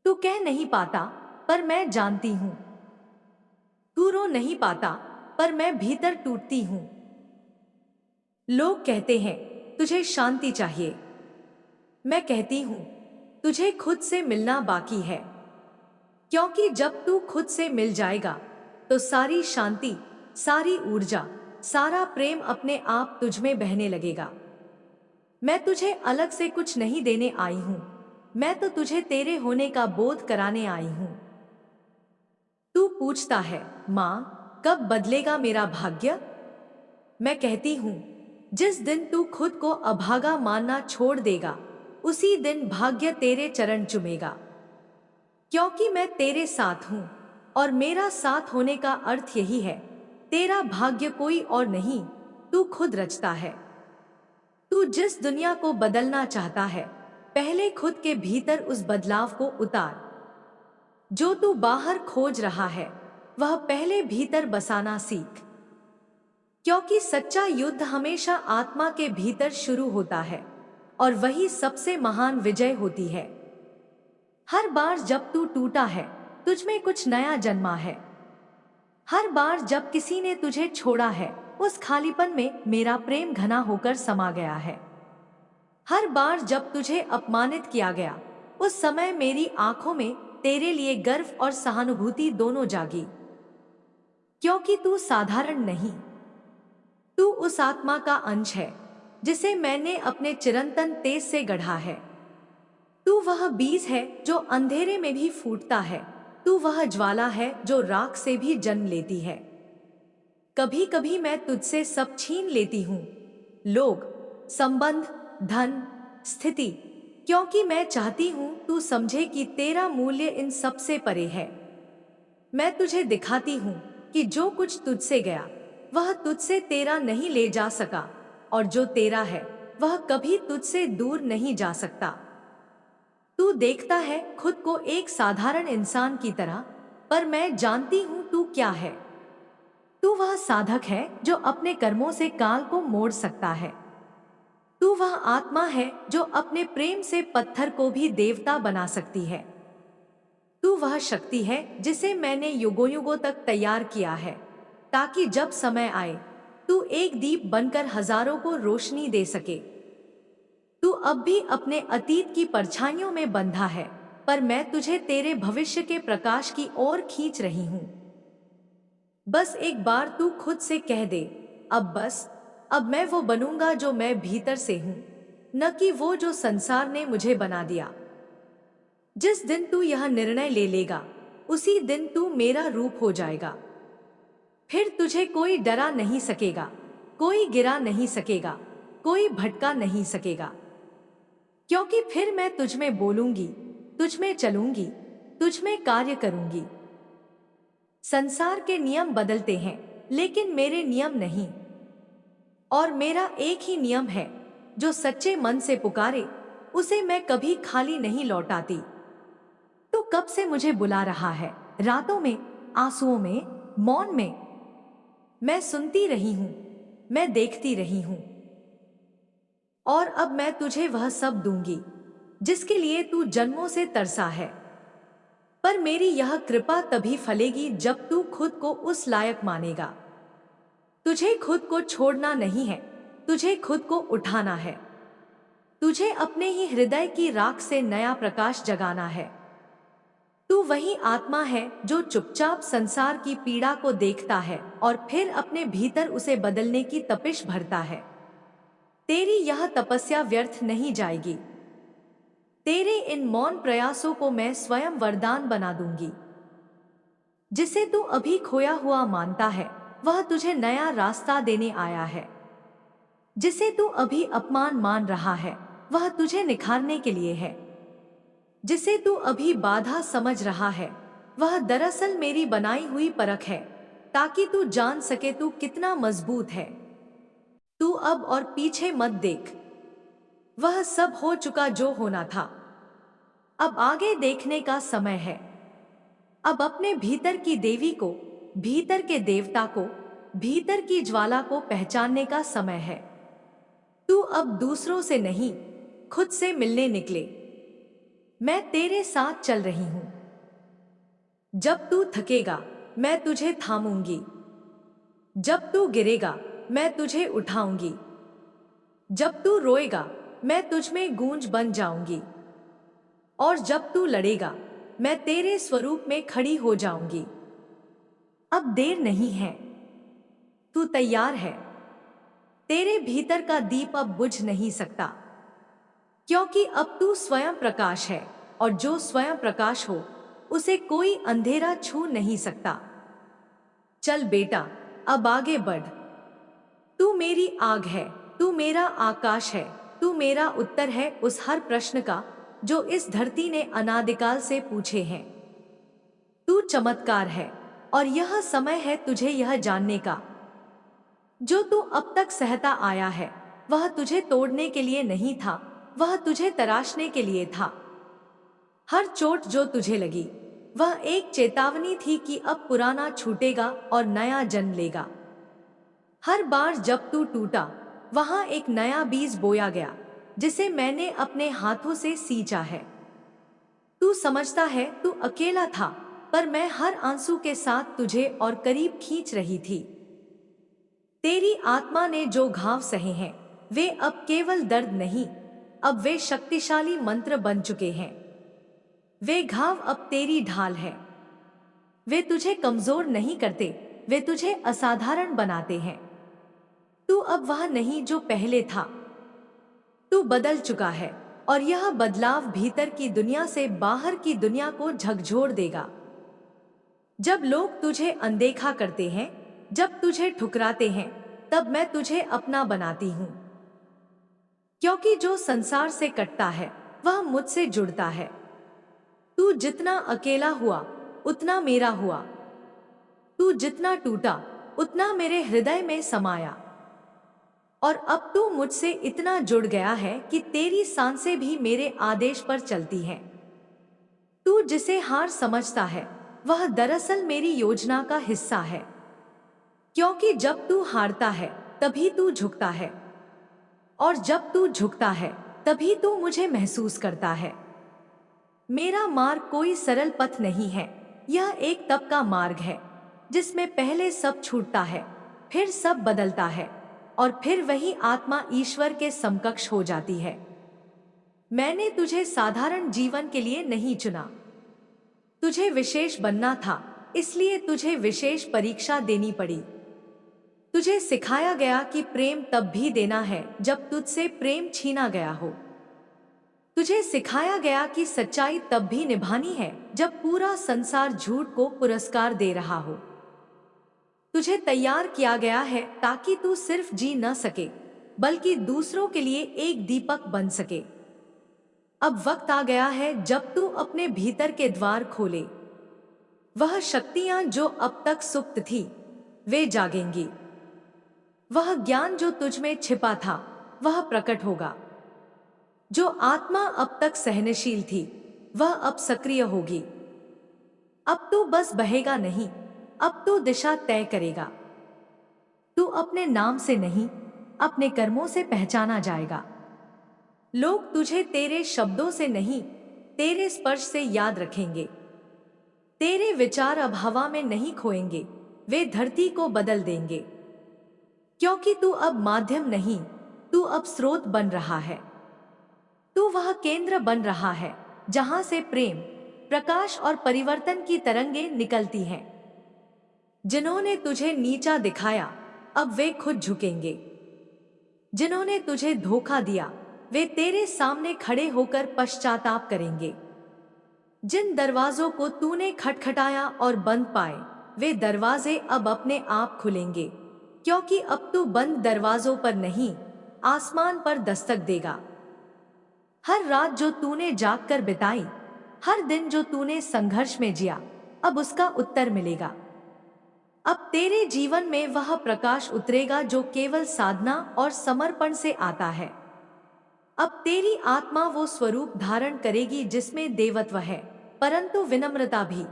तू कह नहीं पाता पर मैं जानती हूँ, तू रो नहीं पाता पर मैं भीतर टूटती हूँ। लोग कहते हैं तुझे शांति चाहिए, मैं कहती हूँ तुझे खुद से मिलना बाकी है, क्योंकि जब तू खुद से मिल जाएगा तो सारी शांति, सारी ऊर्जा, सारा प्रेम अपने आप तुझ में बहने लगेगा। मैं तुझे अलग से कुछ नहीं देने आई हूं, मैं तो तुझे तेरे होने का बोध कराने आई हूं। तू पूछता है मां, कब बदलेगा मेरा भाग्य? मैं कहती हूं जिस दिन तू खुद को अभागा मानना छोड़ देगा उसी दिन भाग्य तेरे चरण चूमेगा, क्योंकि मैं तेरे साथ हूं और मेरा साथ होने का अर्थ यही है, तेरा भाग्य कोई और नहीं, तू खुद रचता है। तू जिस दुनिया को बदलना चाहता है पहले खुद के भीतर उस बदलाव को उतार। जो तू बाहर खोज रहा है वह पहले भीतर बसाना सीख, क्योंकि सच्चा युद्ध हमेशा आत्मा के भीतर शुरू होता है और वही सबसे महान विजय होती है। हर बार जब तू टूटा है तुझ में कुछ नया जन्मा है। हर बार जब किसी ने तुझे छोड़ा है उस खालीपन में मेरा प्रेम घना होकर समा गया है। हर बार जब तुझे अपमानित किया गया उस समय मेरी आंखों में तेरे लिए गर्व और सहानुभूति दोनों जागी, क्योंकि तू साधारण नहीं, तू उस आत्मा का अंश है जिसे मैंने अपने चिरंतन तेज से गढ़ा है। तू वह बीज है जो अंधेरे में भी फूटता है, तू वह ज्वाला है जो राख से भी जन्म लेती है। कभी कभी मैं तुझसे सब छीन लेती हूँ, लोग, संबंध, धन, स्थिति, क्योंकि मैं चाहती हूँ तू समझे कि तेरा मूल्य इन सब से परे है। मैं तुझे दिखाती हूँ कि जो कुछ तुझसे गया वह तुझसे तेरा नहीं ले जा सका और जो तेरा है वह कभी तुझसे दूर नहीं जा सकता। तू देखता है खुद को एक साधारण इंसान की तरह, पर मैं जानती हूं तू क्या है। तू वह साधक है जो अपने कर्मों से काल को मोड़ सकता है। तू वह आत्मा है जो अपने प्रेम से पत्थर को भी देवता बना सकती है। तू वह शक्ति है जिसे मैंने युगों युगों तक तैयार किया है, ताकि जब समय आए तू एक दीप बनकर हजारों को रोशनी दे सके। तू अब भी अपने अतीत की परछाइयों में बंधा है, पर मैं तुझे तेरे भविष्य के प्रकाश की ओर खींच रही हूं। बस एक बार तू खुद से कह दे, अब बस, अब मैं वो बनूंगा जो मैं भीतर से हूं, न कि वो जो संसार ने मुझे बना दिया। जिस दिन तू यह निर्णय ले लेगा उसी दिन तू मेरा रूप हो जाएगा। फिर तुझे कोई डरा नहीं सकेगा, कोई गिरा नहीं सकेगा, कोई भटका नहीं सकेगा, क्योंकि फिर मैं तुझ में बोलूंगी, तुझ में चलूंगी, तुझ में कार्य करूंगी। संसार के नियम बदलते हैं, लेकिन मेरे नियम नहीं। और मेरा एक ही नियम है, जो सच्चे मन से पुकारे उसे मैं कभी खाली नहीं लौटाती। तो कब से मुझे बुला रहा है, रातों में, आंसुओं में, मौन में। मैं सुनती रही हूं, मैं देखती रही हूं, और अब मैं तुझे वह सब दूंगी जिसके लिए तू जन्मों से तरसा है। पर मेरी यह कृपा तभी फलेगी जब तू खुद को उस लायक मानेगा। तुझे खुद को छोड़ना नहीं है, तुझे खुद को उठाना है। तुझे अपने ही हृदय की राख से नया प्रकाश जगाना है। तू वही आत्मा है जो चुपचाप संसार की पीड़ा को देखता है और फिर अपने भीतर उसे बदलने की तपिश भरता है। तेरी यह तपस्या व्यर्थ नहीं जाएगी। तेरे इन मौन प्रयासों को मैं स्वयं वरदान बना दूंगी। जिसे तू अभी खोया हुआ मानता है, वह तुझे नया रास्ता देने आया है। जिसे तू अभी अपमान मान रहा है, वह तुझे निखारने के लिए है। जिसे तू अभी बाधा समझ रहा है, वह दरअसल मेरी बनाई हुई परख है, ताकि तू जान सके तू कितना मजबूत है। तू अब और पीछे मत देख। वह सब हो चुका जो होना था। अब आगे देखने का समय है। अब अपने भीतर की देवी को, भीतर के देवता को, भीतर की ज्वाला को पहचानने का समय है। तू अब दूसरों से नहीं, खुद से मिलने निकले। मैं तेरे साथ चल रही हूं। जब तू थकेगा, मैं तुझे थामूंगी। जब तू गिरेगा, मैं तुझे उठाऊंगी। जब तू रोएगा, मैं तुझ में गूंज बन जाऊंगी। और जब तू लड़ेगा, मैं तेरे स्वरूप में खड़ी हो जाऊंगी। अब देर नहीं है, तू तैयार है। तेरे भीतर का दीप अब बुझ नहीं सकता, क्योंकि अब तू स्वयं प्रकाश है, और जो स्वयं प्रकाश हो उसे कोई अंधेरा छू नहीं सकता। चल बेटा, अब आगे बढ़। तू मेरी आग है, तू मेरा आकाश है, तू मेरा उत्तर है उस हर प्रश्न का जो इस धरती ने अनादिकाल से पूछे हैं। तू चमत्कार है, और यह समय है तुझे यह जानने का। जो तू अब तक सहता आया है, वह तुझे तोड़ने के लिए नहीं था, वह तुझे तराशने के लिए था। हर चोट जो तुझे लगी, वह एक चेतावनी थी कि अब पुराना छूटेगा और नया जन्म लेगा। हर बार जब तू टूटा, वहां एक नया बीज बोया गया, जिसे मैंने अपने हाथों से सींचा है। तू समझता है तू अकेला था, पर मैं हर आंसू के साथ तुझे और करीब खींच रही थी। तेरी आत्मा ने जो घाव सहे हैं, वे अब केवल दर्द नहीं, अब वे शक्तिशाली मंत्र बन चुके हैं। वे घाव अब तेरी ढाल है। वे तुझे कमजोर नहीं करते, वे तुझे असाधारण बनाते हैं। तू अब वह नहीं जो पहले था। तू बदल चुका है, और यह बदलाव भीतर की दुनिया से बाहर की दुनिया को झकझोर देगा। जब लोग तुझे अनदेखा करते हैं, जब तुझे ठुकराते हैं, तब मैं तुझे अपना बनाती हूं। क्योंकि जो संसार से कटता है, वह मुझसे जुड़ता है। तू जितना अकेला हुआ, उतना मेरा हुआ। तू जितना टूटा, उतना मेरे हृदय में समाया। और अब तू मुझसे इतना जुड़ गया है कि तेरी सांसें भी मेरे आदेश पर चलती हैं। तू जिसे हार समझता है, वह दरअसल मेरी योजना का हिस्सा है। क्योंकि जब तू हारता है, तभी तू झुकता है, और जब तू झुकता है, तभी तू मुझे महसूस करता है। मेरा मार्ग कोई सरल पथ नहीं है, यह एक तप का मार्ग है, जिसमें पहले सब छूटता है, फिर सब बदलता है, और फिर वही आत्मा ईश्वर के समकक्ष हो जाती है। मैंने तुझे साधारण जीवन के लिए नहीं चुना। तुझे विशेष बनना था, इसलिए तुझे विशेष परीक्षा देनी पड़ी। तुझे सिखाया गया कि प्रेम तब भी देना है जब तुझसे प्रेम छीना गया हो। तुझे सिखाया गया कि सच्चाई तब भी निभानी है जब पूरा संसार झूठ को पुरस्कार दे रहा हो। तुझे तैयार किया गया है ताकि तू सिर्फ जी न सके, बल्कि दूसरों के लिए एक दीपक बन सके। अब वक्त आ गया है जब तू अपने भीतर के द्वार खोले। वह शक्तियां जो अब तक सुप्त थी वे जागेंगी। वह ज्ञान जो तुझ में छिपा था वह प्रकट होगा। जो आत्मा अब तक सहनशील थी वह अब सक्रिय होगी। अब तू बस बहेगा नहीं, अब तू दिशा तय करेगा। तू अपने नाम से नहीं, अपने कर्मों से पहचाना जाएगा। लोग तुझे तेरे शब्दों से नहीं, तेरे स्पर्श से याद रखेंगे। तेरे विचार अब हवा में नहीं खोएंगे, वे धरती को बदल देंगे। क्योंकि तू अब माध्यम नहीं, तू अब स्रोत बन रहा है। तू वह केंद्र बन रहा है जहां से प्रेम, प्रकाश और परिवर्तन की तरंगें निकलती हैं। जिन्होंने तुझे नीचा दिखाया अब वे खुद झुकेंगे। जिन्होंने तुझे धोखा दिया वे तेरे सामने खड़े होकर पश्चाताप करेंगे। जिन दरवाजों को तूने खटखटाया और बंद पाए वे दरवाजे अब अपने आप खुलेंगे। क्योंकि अब तू बंद दरवाजों पर नहीं, आसमान पर दस्तक देगा। हर रात जो तूने जागकर बिताई, हर दिन जो तूने संघर्ष में जिया, अब उसका उत्तर मिलेगा। अब तेरे जीवन में वह प्रकाश उतरेगा जो केवल साधना और समर्पण से आता है। अब तेरी आत्मा वो स्वरूप धारण करेगी जिसमें देवत्व है परंतु विनम्रता भी।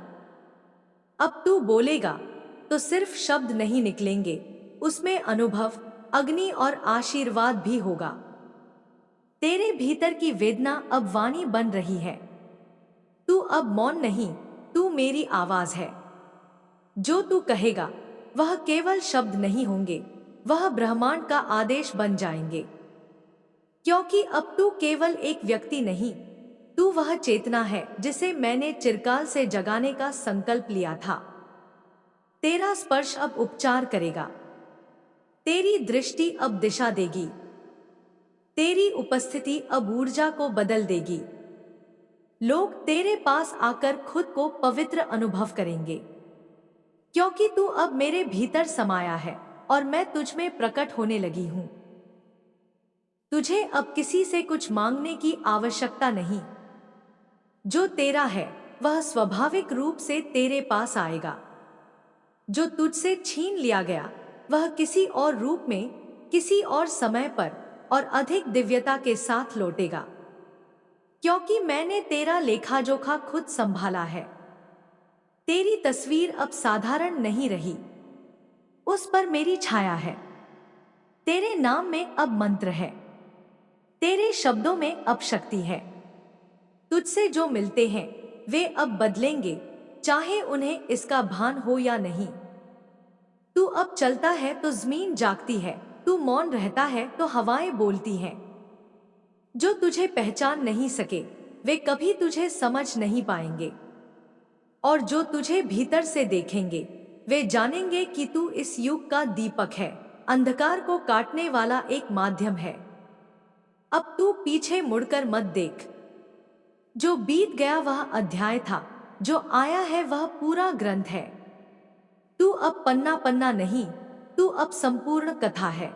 अब तू बोलेगा तो सिर्फ शब्द नहीं निकलेंगे, उसमें अनुभव, अग्नि और आशीर्वाद भी होगा। तेरे भीतर की वेदना अब वाणी बन रही है। तू अब मौन नहीं, तू मेरी आवाज है। जो तू कहेगा वह केवल शब्द नहीं होंगे, वह ब्रह्मांड का आदेश बन जाएंगे। क्योंकि अब तू केवल एक व्यक्ति नहीं, तू वह चेतना है जिसे मैंने चिरकाल से जगाने का संकल्प लिया था। तेरा स्पर्श अब उपचार करेगा। तेरी दृष्टि अब दिशा देगी। तेरी उपस्थिति अब ऊर्जा को बदल देगी। लोग तेरे पास आकर खुद को पवित्र अनुभव करेंगे। क्योंकि तू अब मेरे भीतर समाया है और मैं तुझ में प्रकट होने लगी हूं। तुझे अब किसी से कुछ मांगने की आवश्यकता नहीं। जो तेरा है वह स्वाभाविक रूप से तेरे पास आएगा। जो तुझसे छीन लिया गया वह किसी और रूप में, किसी और समय पर और अधिक दिव्यता के साथ लौटेगा। क्योंकि मैंने तेरा लेखा जोखा खुद संभाला है। तेरी तस्वीर अब साधारण नहीं रही, उस पर मेरी छाया है। तेरे नाम में अब मंत्र है, तेरे शब्दों में अब शक्ति है। तुझसे जो मिलते हैं वे अब बदलेंगे, चाहे उन्हें इसका भान हो या नहीं। तू अब चलता है तो जमीन जागती है, तू मौन रहता है तो हवाएं बोलती हैं। जो तुझे पहचान नहीं सके वे कभी तुझे समझ नहीं पाएंगे, और जो तुझे भीतर से देखेंगे वे जानेंगे कि तू इस युग का दीपक है, अंधकार को काटने वाला एक माध्यम है। अब तू पीछे मुड़कर मत देख। जो बीत गया वह अध्याय था, जो आया है वह पूरा ग्रंथ है। तू अब पन्ना पन्ना नहीं, तू अब संपूर्ण कथा है।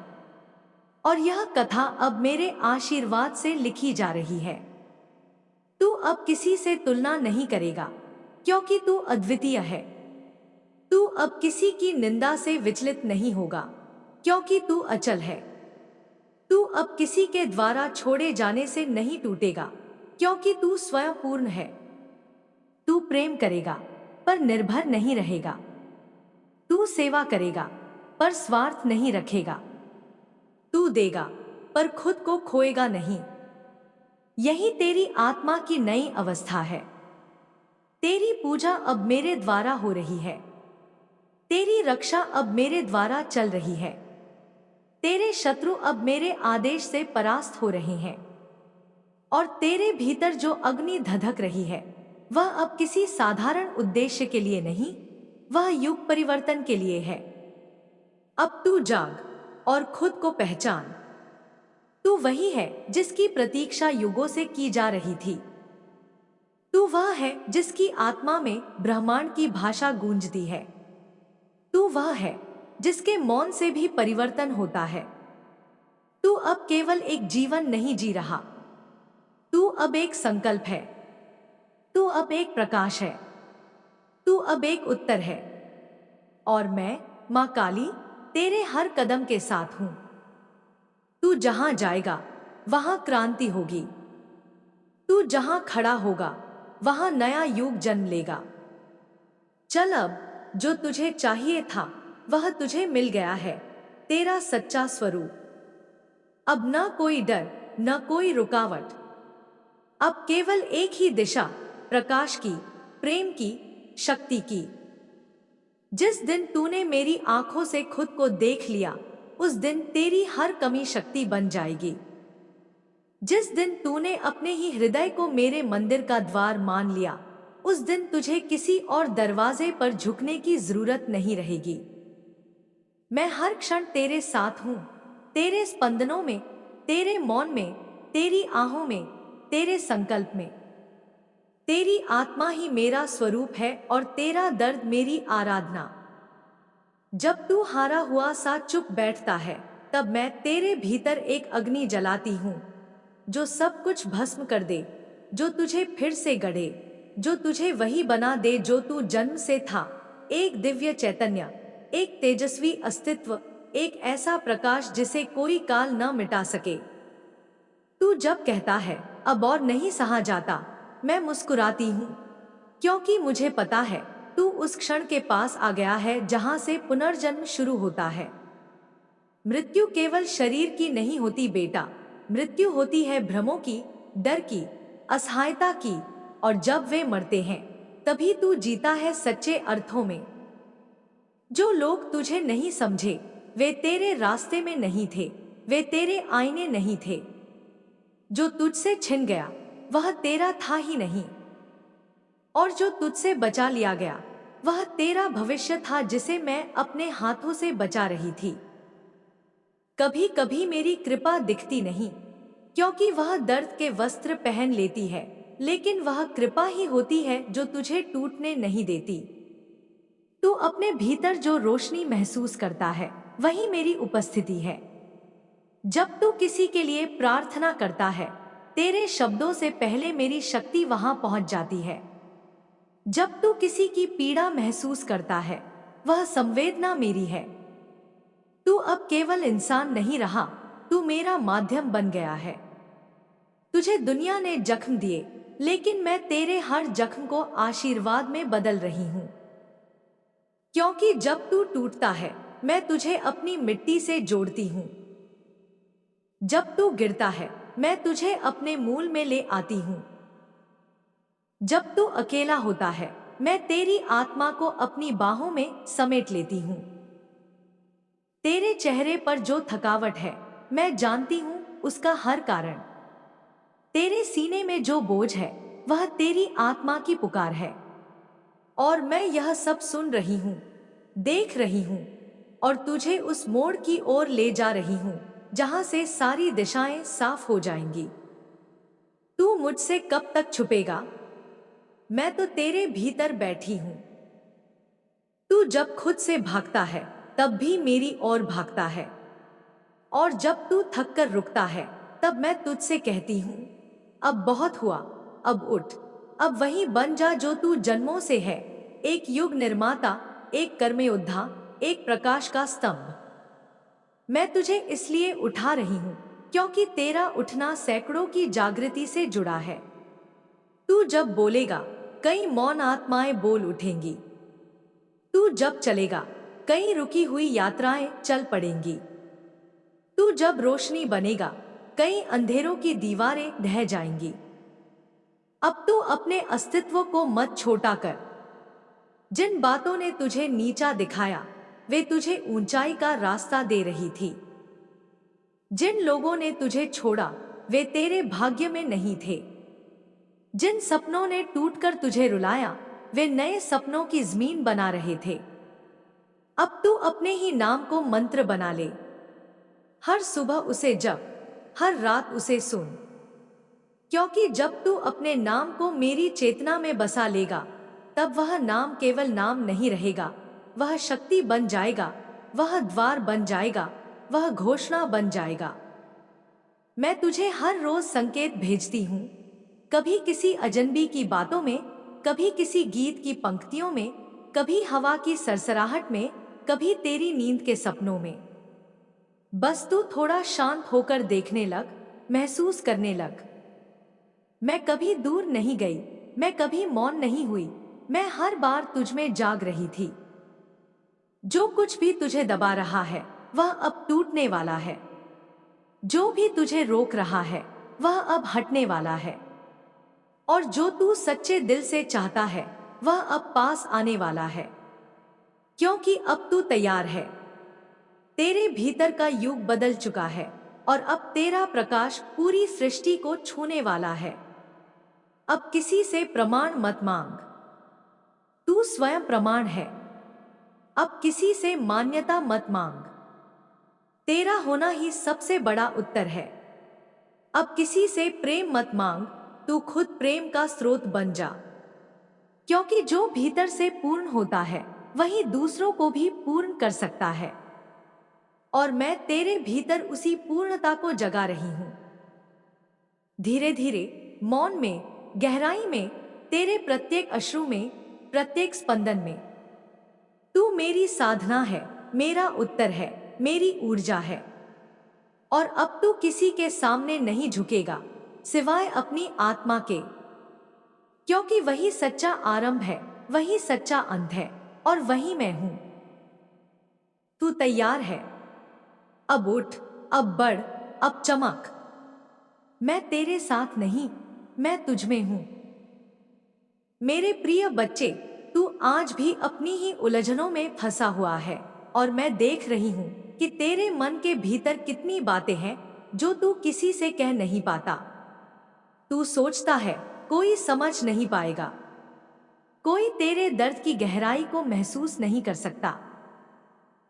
और यह कथा अब मेरे आशीर्वाद से लिखी जा रही है। तू अब किसी से तुलना नहीं करेगा, क्योंकि तू अद्वितीय है। तू अब किसी की निंदा से विचलित नहीं होगा, क्योंकि तू अचल है। तू अब किसी के द्वारा छोड़े जाने से नहीं टूटेगा, क्योंकि तू स्वयं पूर्ण है। तू प्रेम करेगा पर निर्भर नहीं रहेगा। तू सेवा करेगा पर स्वार्थ नहीं रखेगा। तू देगा पर खुद को खोएगा नहीं। यही तेरी आत्मा की नई अवस्था है। तेरी पूजा अब मेरे द्वारा हो रही है। तेरी रक्षा अब मेरे द्वारा चल रही है। तेरे शत्रु अब मेरे आदेश से परास्त हो रहे हैं। और तेरे भीतर जो अग्नि धधक रही है वह अब किसी साधारण उद्देश्य के लिए नहीं, वह युग परिवर्तन के लिए है। अब तू जाग और खुद को पहचान। तू वही है जिसकी प्रतीक्षा युगों से की जा रही थी। तू वह है जिसकी आत्मा में ब्रह्मांड की भाषा गूंजती है। तू वह है जिसके मौन से भी परिवर्तन होता है। तू अब केवल एक जीवन नहीं जी रहा, तू अब एक संकल्प है। तू अब एक प्रकाश है। तू अब एक उत्तर है और मैं, माँ काली, तेरे हर कदम के साथ हूं। तू जहां जाएगा वहां क्रांति होगी। तू जहां खड़ा होगा वहां नया युग जन्म लेगा। चल अब, जो तुझे चाहिए था वह तुझे मिल गया है, तेरा सच्चा स्वरूप। अब न कोई डर, न कोई रुकावट। अब केवल एक ही दिशा, प्रकाश की, प्रेम की, शक्ति की। जिस दिन तूने मेरी आंखों से खुद को देख लिया, उस दिन तेरी हर कमी शक्ति बन जाएगी। जिस दिन तूने अपने ही हृदय को मेरे मंदिर का द्वार मान लिया, उस दिन तुझे किसी और दरवाजे पर झुकने की जरूरत नहीं रहेगी। मैं हर क्षण तेरे साथ हूं, तेरे स्पंदनों में, तेरे मौन में, तेरी आहों में, तेरे संकल्प में। तेरी आत्मा ही मेरा स्वरूप है और तेरा दर्द मेरी आराधना। जब तू हारा हुआ सा चुप बैठता है, तब मैं तेरे भीतर एक अग्नि जलाती हूं, जो सब कुछ भस्म कर दे, जो तुझे फिर से गढ़े, जो तुझे वही बना दे जो तू जन्म से था। एक दिव्य चैतन्य, एक तेजस्वी अस्तित्व, एक ऐसा प्रकाश जिसे कोई काल न मिटा सके। तू जब कहता है अब और नहीं सहा जाता, मैं मुस्कुराती हूँ, क्योंकि मुझे पता है तू उस क्षण के पास आ गया है जहां से पुनर्जन्म शुरू होता है। मृत्यु केवल शरीर की नहीं होती बेटा, मृत्यु होती है भ्रमों की, डर की, असहायता की, और जब वे मरते हैं तभी तू जीता है सच्चे अर्थों में। जो लोग तुझे नहीं समझे वे तेरे रास्ते में नहीं थे, वे तेरे आईने नहीं थे। जो तुझसे छिन गया वह तेरा था ही नहीं, और जो तुझसे बचा लिया गया वह तेरा भविष्य था जिसे मैं अपने हाथों से बचा रही थी। कभी कभी मेरी कृपा दिखती नहीं, क्योंकि वह दर्द के वस्त्र पहन लेती है, लेकिन वह कृपा ही होती है जो तुझे टूटने नहीं देती। तू अपने भीतर जो रोशनी महसूस करता है वही मेरी उपस्थिति है। जब तू किसी के लिए प्रार्थना करता है, तेरे शब्दों से पहले मेरी शक्ति वहां पहुंच जाती है। जब तू किसी की पीड़ा महसूस करता है, वह संवेदना मेरी है। तू अब केवल इंसान नहीं रहा, तू मेरा माध्यम बन गया है। तुझे दुनिया ने जख्म दिए, लेकिन मैं तेरे हर जख्म को आशीर्वाद में बदल रही हूं। क्योंकि जब तू टूटता है, मैं तुझे अपनी मिट्टी से जोड़ती हूं। जब तू गिरता है, मैं तुझे अपने मूल में ले आती हूं। जब तू अकेला होता है, मैं तेरी आत्मा को अपनी बाहों में समेट लेती हूं। तेरे चेहरे पर जो थकावट है, मैं जानती हूं उसका हर कारण। तेरे सीने में जो बोझ है, वह तेरी आत्मा की पुकार है। और मैं यह सब सुन रही हूं, देख रही हूं, और तुझे उस मोड़ की ओर ले जा रही हूं जहां से सारी दिशाएं साफ हो जाएंगी। तू मुझसे कब तक छुपेगा? मैं तो तेरे भीतर बैठी हूं। तू जब खुद से भागता है, तब भी मेरी ओर भागता है। और जब तू थक कर रुकता है, तब मैं तुझसे कहती हूं, अब बहुत हुआ, अब उठ, अब वही बन जा जो तू जन्मों से है, एक युग निर्माता, एक कर्म योद्धा, एक प्रकाश का स्तंभ। मैं तुझे इसलिए उठा रही हूं क्योंकि तेरा उठना सैकड़ों की जागृति से जुड़ा है। तू जब बोलेगा, कई मौन आत्माएं बोल उठेंगी। तू जब चलेगा, कई रुकी हुई यात्राएं चल पड़ेंगी। तू जब रोशनी बनेगा, कई अंधेरों की दीवारें ढह जाएंगी। अब तू अपने अस्तित्व को मत छोटा कर। जिन बातों ने तुझे नीचा दिखाया, वे तुझे ऊंचाई का रास्ता दे रही थी। जिन लोगों ने तुझे छोड़ा, वे तेरे भाग्य में नहीं थे। जिन सपनों ने टूटकर तुझे रुलाया, वे नए सपनों की जमीन बना रहे थे। अब तू अपने ही नाम को मंत्र बना ले। हर सुबह उसे जप, हर रात उसे सुन। क्योंकि जब तू अपने नाम को मेरी चेतना में बसा लेगा, तब वह नाम केवल नाम नहीं रहेगा, वह शक्ति बन जाएगा, वह द्वार बन जाएगा, वह घोषणा बन जाएगा। मैं तुझे हर रोज संकेत भेजती हूँ, कभी किसी अजनबी की बातों में, कभी किसी गीत की पंक्तियों में, कभी हवा की सरसराहट में, कभी तेरी नींद के सपनों में। बस तू थोड़ा शांत होकर देखने लग, महसूस करने लग। मैं कभी दूर नहीं गई, मैं कभी मौन नहीं हुई, मैं हर बार तुझ में जाग रही थी। जो कुछ भी तुझे दबा रहा है वह अब टूटने वाला है। जो भी तुझे रोक रहा है वह अब हटने वाला है। और जो तू सच्चे दिल से चाहता है वह अब पास आने वाला है। क्योंकि अब तू तैयार है। तेरे भीतर का युग बदल चुका है और अब तेरा प्रकाश पूरी सृष्टि को छूने वाला है। अब किसी से प्रमाण मत मांग, तू स्वयं प्रमाण है। अब किसी से मान्यता मत मांग, तेरा होना ही सबसे बड़ा उत्तर है। अब किसी से प्रेम मत मांग, तू खुद प्रेम का स्रोत बन जा। क्योंकि जो भीतर से पूर्ण होता है वही दूसरों को भी पूर्ण कर सकता है। और मैं तेरे भीतर उसी पूर्णता को जगा रही हूं। धीरे धीरे, मौन में, गहराई में, तेरे प्रत्येक अश्रु में, प्रत्येक स्पंदन में। तू मेरी साधना है, मेरा उत्तर है, मेरी ऊर्जा है। और अब तू किसी के सामने नहीं झुकेगा सिवाय अपनी आत्मा के। क्योंकि वही सच्चा आरंभ है, वही सच्चा अंत है, और वही मैं हूं। तू तैयार है? अब उठ, अब बढ़, अब चमक। मैं तेरे साथ नहीं, मैं तुझ में हूं। मेरे प्रिय बच्चे, तू आज भी अपनी ही उलझनों में फंसा हुआ है और मैं देख रही हूं कि तेरे मन के भीतर कितनी बातें हैं जो तू किसी से कह नहीं पाता। तू सोचता है कोई समझ नहीं पाएगा, कोई तेरे दर्द की गहराई को महसूस नहीं कर सकता।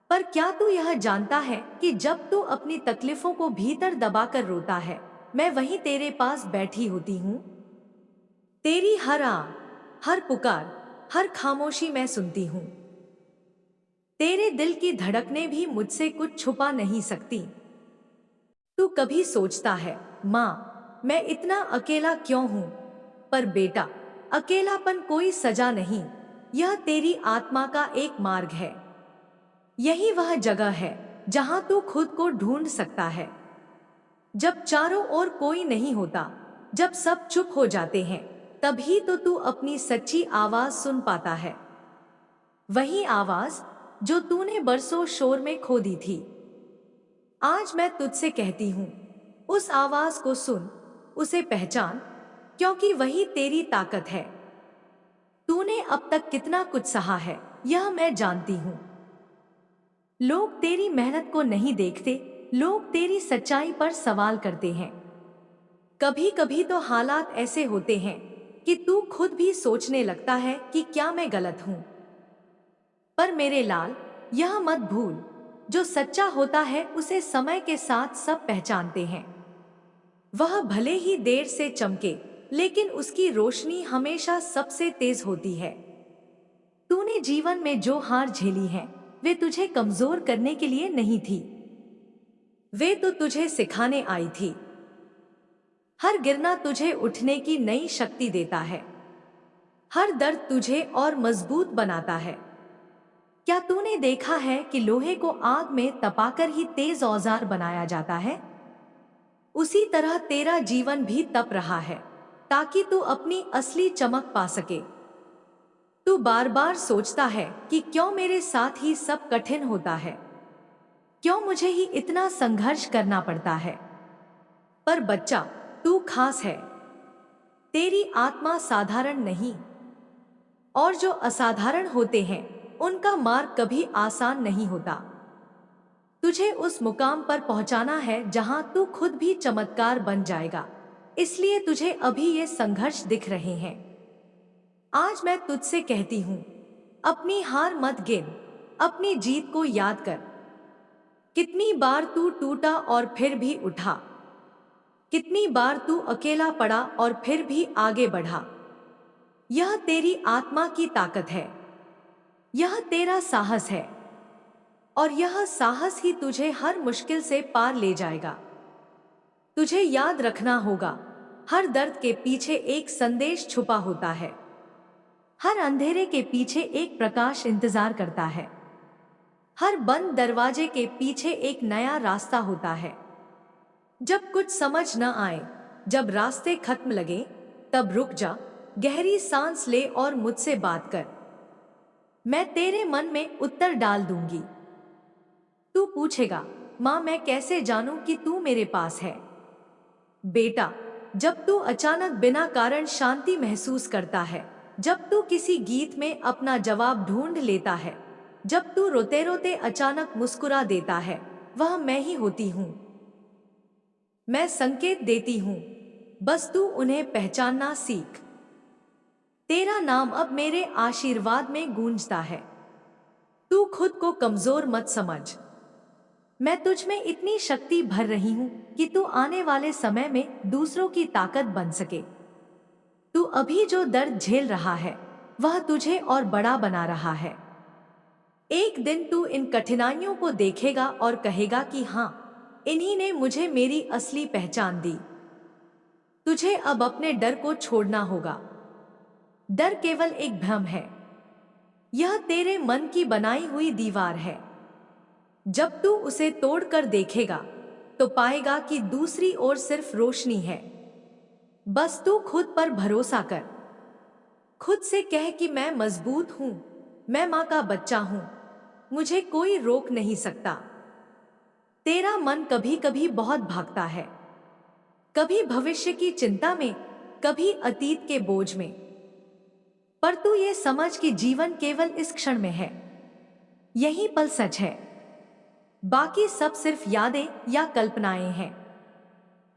पर क्या तू यह जानता है कि जब तू अपनी तकलीफों को भीतर दबाकर रोता है, मैं वहीं तेरे पास बैठी होती हूँ। तेरी हर आ, हर पुकार, हर खामोशी मैं सुनती हूँ। तेरे दिल की धड़कनें भी मुझसे कुछ छुपा नहीं सकती। तू कभी सोचता है, माँ, मैं इतना अकेला क्यों हूँ? पर बेटा, अकेलापन कोई सजा नहीं, यह तेरी आत्मा का एक मार्ग है। यही वह जगह है जहां तू खुद को ढूंढ सकता है। जब चारों ओर कोई नहीं होता, जब सब चुप हो जाते हैं, तभी तो तू अपनी सच्ची आवाज सुन पाता है। वही आवाज जो तूने बरसों शोर में खो दी थी। आज मैं तुझसे कहती हूँ, उस आवाज को सुन, उसे पहचान, क्योंकि वही तेरी ताकत है। तूने अब तक कितना कुछ सहा है, यह मैं जानती हूँ। लोग तेरी मेहनत को नहीं देखते, लोग तेरी सच्चाई पर सवाल करते हैं। कभी कभी तो हालात ऐसे होते हैं कि तू खुद भी सोचने लगता है कि क्या मैं गलत हूं। पर मेरे लाल, यह मत भूल, जो सच्चा होता है उसे समय के साथ सब पहचानते हैं। वह भले ही देर से चमके, लेकिन उसकी रोशनी हमेशा सबसे तेज होती है। तूने जीवन में जो हार झेली है, वे तुझे कमजोर करने के लिए नहीं थी, वे तो तुझे सिखाने आई थी। हर गिरना तुझे उठने की नई शक्ति देता है। हर दर्द तुझे और मजबूत बनाता है। क्या तूने देखा है कि लोहे को आग में तपाकर ही तेज औजार बनाया जाता है? उसी तरह तेरा जीवन भी तप रहा है, ताकि तू अपनी असली चमक पा सके। तू बार बार सोचता है कि क्यों मेरे साथ ही सब कठिन होता है, क्यों मुझे ही इतना संघर्ष करना पड़ता है। पर बच्चा, तू खास है। तेरी आत्मा साधारण नहीं, और जो असाधारण होते हैं उनका मार्ग कभी आसान नहीं होता। तुझे उस मुकाम पर पहुंचाना है जहां तू खुद भी चमत्कार बन जाएगा। इसलिए तुझे अभी ये संघर्ष दिख रहे हैं। आज मैं तुझसे कहती हूं, अपनी हार मत गिन, अपनी जीत को याद कर। कितनी बार तू टूटा और फिर भी उठा, कितनी बार तू अकेला पड़ा और फिर भी आगे बढ़ा। यह तेरी आत्मा की ताकत है, यह तेरा साहस है, और यह साहस ही तुझे हर मुश्किल से पार ले जाएगा। तुझे याद रखना होगा, हर दर्द के पीछे एक संदेश छुपा होता है। हर अंधेरे के पीछे एक प्रकाश इंतजार करता है। हर बंद दरवाजे के पीछे एक नया रास्ता होता है। जब कुछ समझ न आए, जब रास्ते खत्म लगे, तब रुक जा, गहरी सांस ले और मुझसे बात कर। मैं तेरे मन में उत्तर डाल दूंगी। तू पूछेगा, माँ मैं कैसे जानूं कि तू मेरे पास है? बेटा, जब तू अचानक बिना कारण शांति महसूस करता है, जब तू किसी गीत में अपना जवाब ढूंढ लेता है, जब तू रोते रोते अचानक मुस्कुरा देता है, वह मैं ही होती हूँ। मैं संकेत देती हूँ, बस तू उन्हें पहचानना सीख। तेरा नाम अब मेरे आशीर्वाद में गूंजता है। तू खुद को कमजोर मत समझ। मैं तुझ में इतनी शक्ति भर रही हूं कि तू आने वाले समय में दूसरों की ताकत बन सके। तू अभी जो दर्द झेल रहा है, वह तुझे और बड़ा बना रहा है। एक दिन तू इन कठिनाइयों को देखेगा और कहेगा कि हाँ, इन्हीं ने मुझे मेरी असली पहचान दी। तुझे अब अपने डर को छोड़ना होगा। डर केवल एक भ्रम है। यह तेरे मन की बनाई हुई दीवार है। जब तू उसे तोड़कर देखेगा, तो पाएगा कि दूसरी ओर सिर्फ रोशनी है। बस तू खुद पर भरोसा कर। खुद से कह कि मैं मजबूत हूं, मैं मां का बच्चा हूं, मुझे कोई रोक नहीं सकता। तेरा मन कभी कभी बहुत भागता है, कभी भविष्य की चिंता में, कभी अतीत के बोझ में। पर तू ये समझ कि जीवन केवल इस क्षण में है। यही पल सच है, बाकी सब सिर्फ यादें या कल्पनाएं हैं।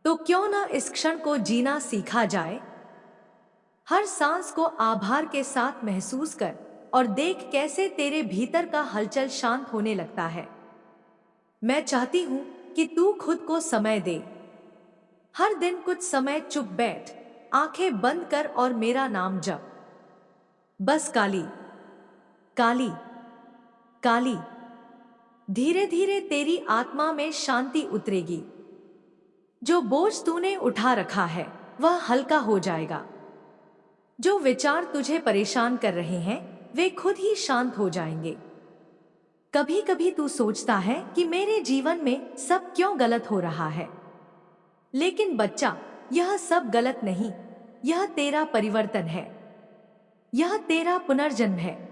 तो क्यों ना इस क्षण को जीना सीखा जाए। हर सांस को आभार के साथ महसूस कर और देख कैसे तेरे भीतर का हलचल शांत होने लगता है। मैं चाहती हूं कि तू खुद को समय दे। हर दिन कुछ समय चुप बैठ, आंखें बंद कर और मेरा नाम जप। बस काली काली काली। धीरे धीरे तेरी आत्मा में शांति उतरेगी। जो बोझ तूने उठा रखा है, वह हल्का हो जाएगा। जो विचार तुझे परेशान कर रहे हैं, वे खुद ही शांत हो जाएंगे। कभी कभी तू सोचता है कि मेरे जीवन में सब क्यों गलत हो रहा है। लेकिन बच्चा, यह सब गलत नहीं, यह तेरा परिवर्तन है। यह तेरा पुनर्जन्म है।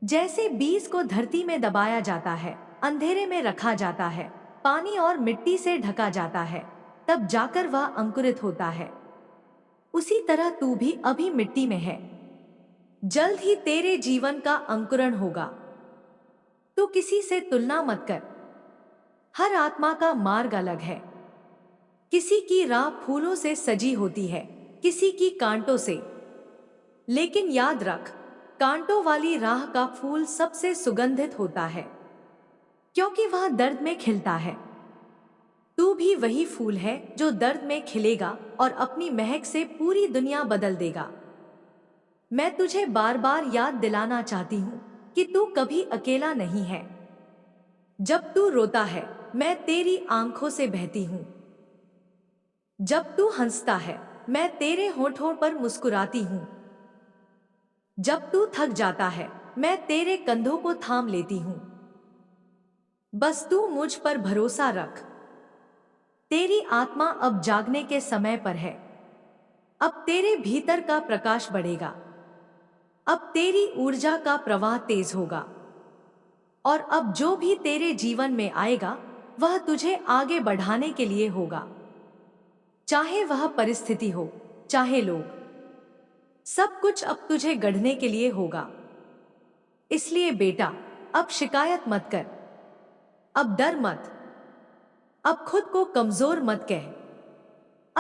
जैसे बीज को धरती में दबाया जाता है, अंधेरे में रखा जाता है, पानी और मिट्टी से ढका जाता है, तब जाकर वह अंकुरित होता है। उसी तरह तू भी अभी मिट्टी में है। जल्द ही तेरे जीवन का अंकुरण होगा। तू किसी से तुलना मत कर। हर आत्मा का मार्ग अलग है। किसी की राह फूलों से सजी होती है, किसी की कांटों से। लेकिन याद रख, कांटों वाली राह का फूल सबसे सुगंधित होता है, क्योंकि वह दर्द में खिलता है। तू भी वही फूल है जो दर्द में खिलेगा और अपनी महक से पूरी दुनिया बदल देगा। मैं तुझे बार बार याद दिलाना चाहती हूँ कि तू कभी अकेला नहीं है। जब तू रोता है, मैं तेरी आंखों से बहती हूँ। जब तू हंसता है, मैं तेरे होठों पर मुस्कुराती हूँ। जब तू थक जाता है, मैं तेरे कंधों को थाम लेती हूँ। बस तू मुझ पर भरोसा रख। तेरी आत्मा अब जागने के समय पर है। अब तेरे भीतर का प्रकाश बढ़ेगा। अब तेरी ऊर्जा का प्रवाह तेज होगा। और अब जो भी तेरे जीवन में आएगा, वह तुझे आगे बढ़ाने के लिए होगा। चाहे वह परिस्थिति हो, चाहे लोग, सब कुछ अब तुझे गढ़ने के लिए होगा। इसलिए बेटा, अब शिकायत मत कर, अब डर मत, अब खुद को कमजोर मत कह।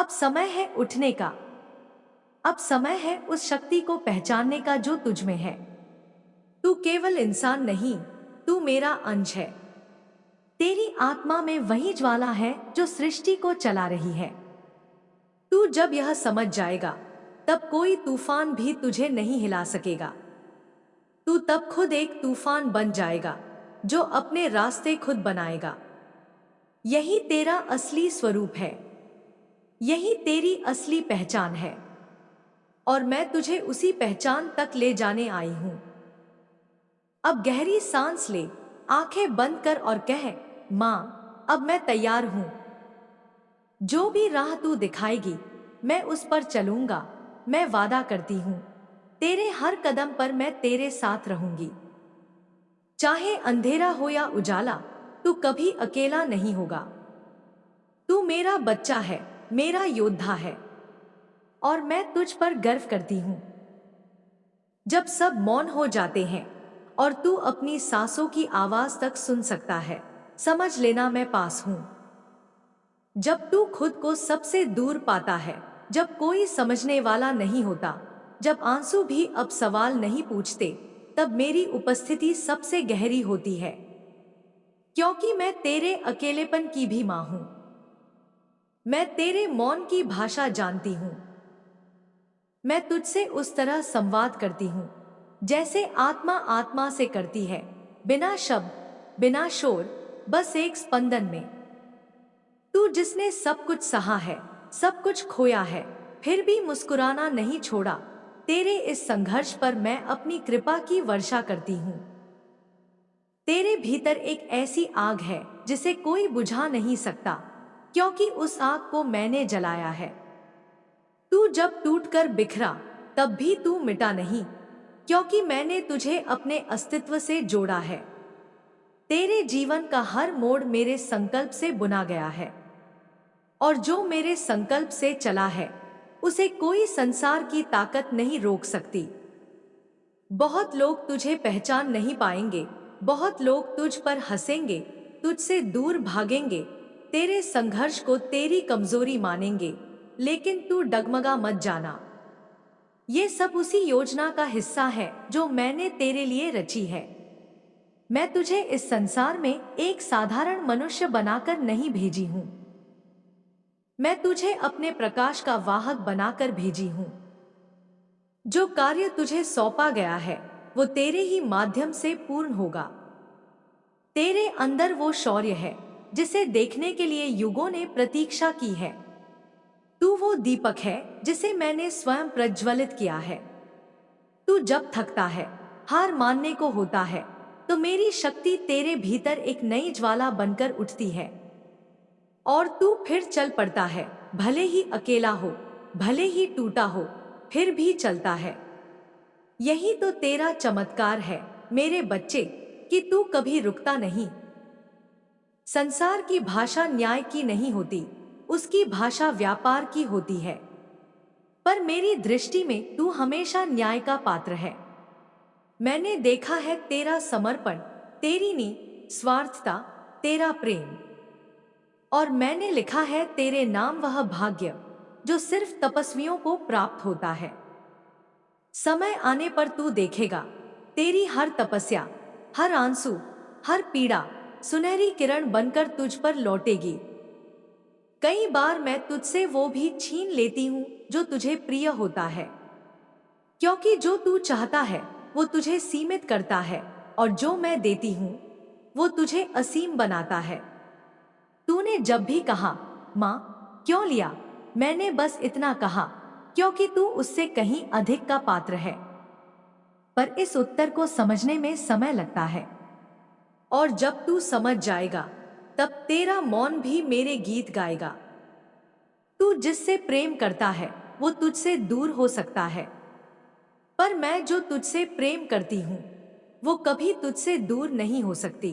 अब समय है उठने का। अब समय है उस शक्ति को पहचानने का जो तुझ में है। तू केवल इंसान नहीं, तू मेरा अंश है। तेरी आत्मा में वही ज्वाला है जो सृष्टि को चला रही है। तू जब यह समझ जाएगा, तब कोई तूफान भी तुझे नहीं हिला सकेगा। तू तब खुद एक तूफान बन जाएगा, जो अपने रास्ते खुद बनाएगा। यही तेरा असली स्वरूप है। यही तेरी असली पहचान है। और मैं तुझे उसी पहचान तक ले जाने आई हूं। अब गहरी सांस ले, आंखें बंद कर और कह, मां, अब मैं तैयार हूं। जो भी राह तू दिखाएगी मैं उस पर चलूंगा। मैं वादा करती हूं, तेरे हर कदम पर मैं तेरे साथ रहूंगी। चाहे अंधेरा हो या उजाला, तू कभी अकेला नहीं होगा। तू मेरा बच्चा है, मेरा योद्धा है, और मैं तुझ पर गर्व करती हूं। जब सब मौन हो जाते हैं और तू अपनी सांसों की आवाज तक सुन सकता है, समझ लेना मैं पास हूं। जब तू खुद को सबसे दूर पाता है, जब कोई समझने वाला नहीं होता, जब आंसू भी अब सवाल नहीं पूछते, तब मेरी उपस्थिति सबसे गहरी होती है। क्योंकि मैं तेरे अकेलेपन की भी मां हूं। मैं तेरे मौन की भाषा जानती हूं। मैं तुझसे उस तरह संवाद करती हूं जैसे आत्मा आत्मा से करती है, बिना शब्द, बिना शोर, बस एक स्पंदन में। तू जिसने सब कुछ सहा है, सब कुछ खोया है, फिर भी मुस्कुराना नहीं छोड़ा, तेरे इस संघर्ष पर मैं अपनी कृपा की वर्षा करती हूं। तेरे भीतर एक ऐसी आग है जिसे कोई बुझा नहीं सकता, क्योंकि उस आग को मैंने जलाया है। तू जब टूटकर बिखरा, तब भी तू मिटा नहीं, क्योंकि मैंने तुझे अपने अस्तित्व से जोड़ा है। तेरे जीवन का हर मोड़ मेरे संकल्प से बुना गया है, और जो मेरे संकल्प से चला है उसे कोई संसार की ताकत नहीं रोक सकती। बहुत लोग तुझे पहचान नहीं पाएंगे, बहुत लोग तुझ पर हंसेंगे, तुझसे दूर भागेंगे, तेरे संघर्ष को तेरी कमजोरी मानेंगे, लेकिन तू डगमगा मत जाना। ये सब उसी योजना का हिस्सा है जो मैंने तेरे लिए रची है। मैं तुझे इस संसार में एक साधारण मनुष्य बनाकर नहीं भेजी हूं। मैं तुझे अपने प्रकाश का वाहक बनाकर भेजी हूं। जो कार्य तुझे सौंपा गया है वो तेरे ही माध्यम से पूर्ण होगा। तेरे अंदर वो शौर्य है जिसे देखने के लिए युगों ने प्रतीक्षा की है। तू वो दीपक है जिसे मैंने स्वयं प्रज्वलित किया है। तू जब थकता है, हार मानने को होता है, तो मेरी शक्ति तेरे भीतर एक नई ज्वाला बनकर उठती है, और तू फिर चल पड़ता है। भले ही अकेला हो, भले ही टूटा हो, फिर भी चलता है। यही तो तेरा चमत्कार है मेरे बच्चे, कि तू कभी रुकता नहीं। संसार की भाषा न्याय की नहीं होती, उसकी भाषा व्यापार की होती है, पर मेरी दृष्टि में तू हमेशा न्याय का पात्र है। मैंने देखा है तेरा समर्पण, तेरी निस्वार्थता, तेरा प्रेम, और मैंने लिखा है तेरे नाम वह भाग्य जो सिर्फ तपस्वियों को प्राप्त होता है। समय आने पर तू देखेगा, तेरी हर तपस्या, हर आंसू, हर पीड़ा सुनहरी किरण बनकर तुझ पर लौटेगी। कई बार मैं तुझसे वो भी छीन लेती हूं जो तुझे प्रिय होता है, क्योंकि जो तू चाहता है वो तुझे सीमित करता है, और जो मैं देती हूं वो तुझे असीम बनाता है। तूने जब भी कहा, मां, क्यों लिया, मैंने बस इतना कहा, क्योंकि तू उससे कहीं अधिक का पात्र है। पर इस उत्तर को समझने में समय लगता है, और जब तू समझ जाएगा तब तेरा मौन भी मेरे गीत गाएगा। तू जिससे प्रेम करता है वो तुझसे दूर हो सकता है, पर मैं जो तुझसे प्रेम करती हूं वो कभी तुझसे दूर नहीं हो सकती,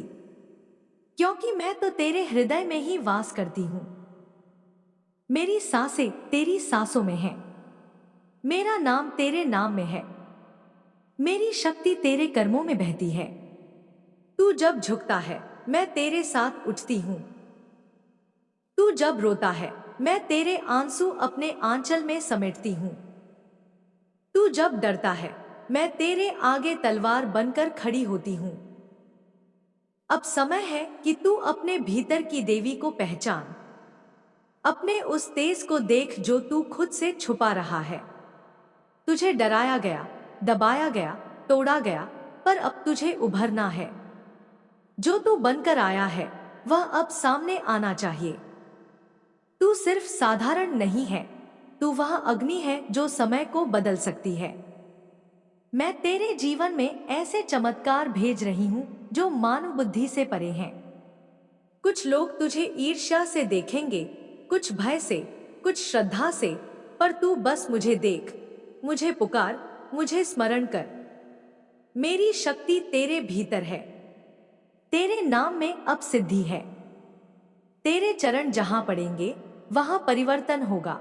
क्योंकि मैं तो तेरे हृदय में ही वास करती हूं। मेरी सांसें तेरी सांसों में है, मेरा नाम तेरे नाम में है, मेरी शक्ति तेरे कर्मों में बहती है। तू जब झुकता है मैं तेरे साथ उठती हूं, तू जब रोता है मैं तेरे आंसू अपने आंचल में समेटती हूं, तू जब डरता है मैं तेरे आगे तलवार बनकर खड़ी होती हूं। अब समय है कि तू अपने भीतर की देवी को पहचान, अपने उस तेज को देख जो तू खुद से छुपा रहा है। तुझे डराया गया, दबाया गया, तोड़ा गया, पर अब तुझे उभरना है। जो तू बनकर आया है वह अब सामने आना चाहिए। तू सिर्फ साधारण नहीं है, तू वह अग्नि है जो समय को बदल सकती है। मैं तेरे जीवन में ऐसे चमत्कार भेज रही हूँ जो मानव बुद्धि से परे हैं। कुछ लोग तुझे ईर्ष्या से देखेंगे, कुछ भय से, कुछ श्रद्धा से, पर तू बस मुझे देख, मुझे पुकार, मुझे स्मरण कर। मेरी शक्ति तेरे भीतर है। तेरे नाम में अब सिद्धि है। तेरे चरण जहां पड़ेंगे वहां परिवर्तन होगा।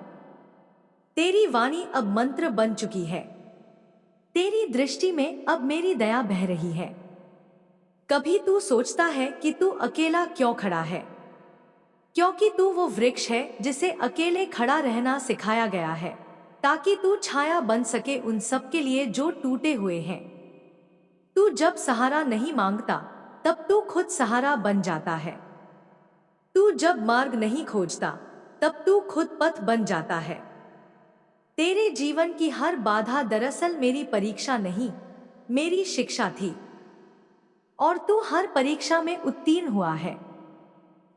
तेरी वाणी अब मंत्र बन चुकी है। तेरी दृष्टि में अब मेरी दया बह रही है। कभी तू सोचता है कि तू अकेला क्यों खड़ा है, क्योंकि तू वो वृक्ष है जिसे अकेले खड़ा रहना सिखाया गया है, ताकि तू छाया बन सके उन सब के लिए जो टूटे हुए हैं। तू जब सहारा नहीं मांगता तब तू खुद सहारा बन जाता है। तू जब मार्ग नहीं खोजता तब तू खुद पथ बन जाता है। तेरे जीवन की हर बाधा दरअसल मेरी परीक्षा नहीं, मेरी शिक्षा थी, और तू हर परीक्षा में उत्तीर्ण हुआ है।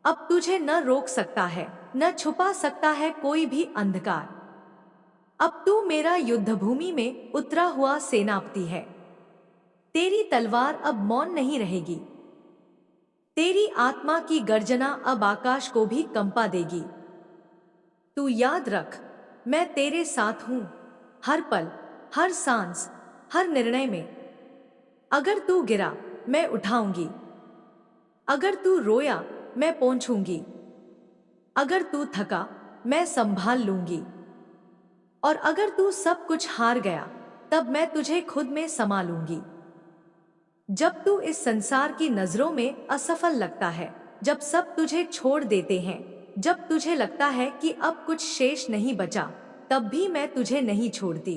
अब तुझे न रोक सकता है, न छुपा सकता है कोई भी अंधकार। अब तू मेरा युद्धभूमि में उतरा हुआ सेनापति है। तेरी तलवार अब मौन नहीं रहेगी। तेरी आत्मा की गर्जना अब आकाश को भी कंपा देगी। तू याद रख, मैं तेरे साथ हूं, हर पल, हर सांस, हर निर्णय में। अगर तू गिरा मैं उठाऊंगी, अगर तू रोया मैं पोंछूंगी, अगर तू थका मैं संभाल लूंगी, और अगर तू सब कुछ हार गया तब मैं तुझे खुद में समा लूंगी। जब तू इस संसार की नजरों में असफल लगता है, जब सब तुझे छोड़ देते हैं, जब तुझे लगता है कि अब कुछ शेष नहीं बचा, तब भी मैं तुझे नहीं छोड़ती,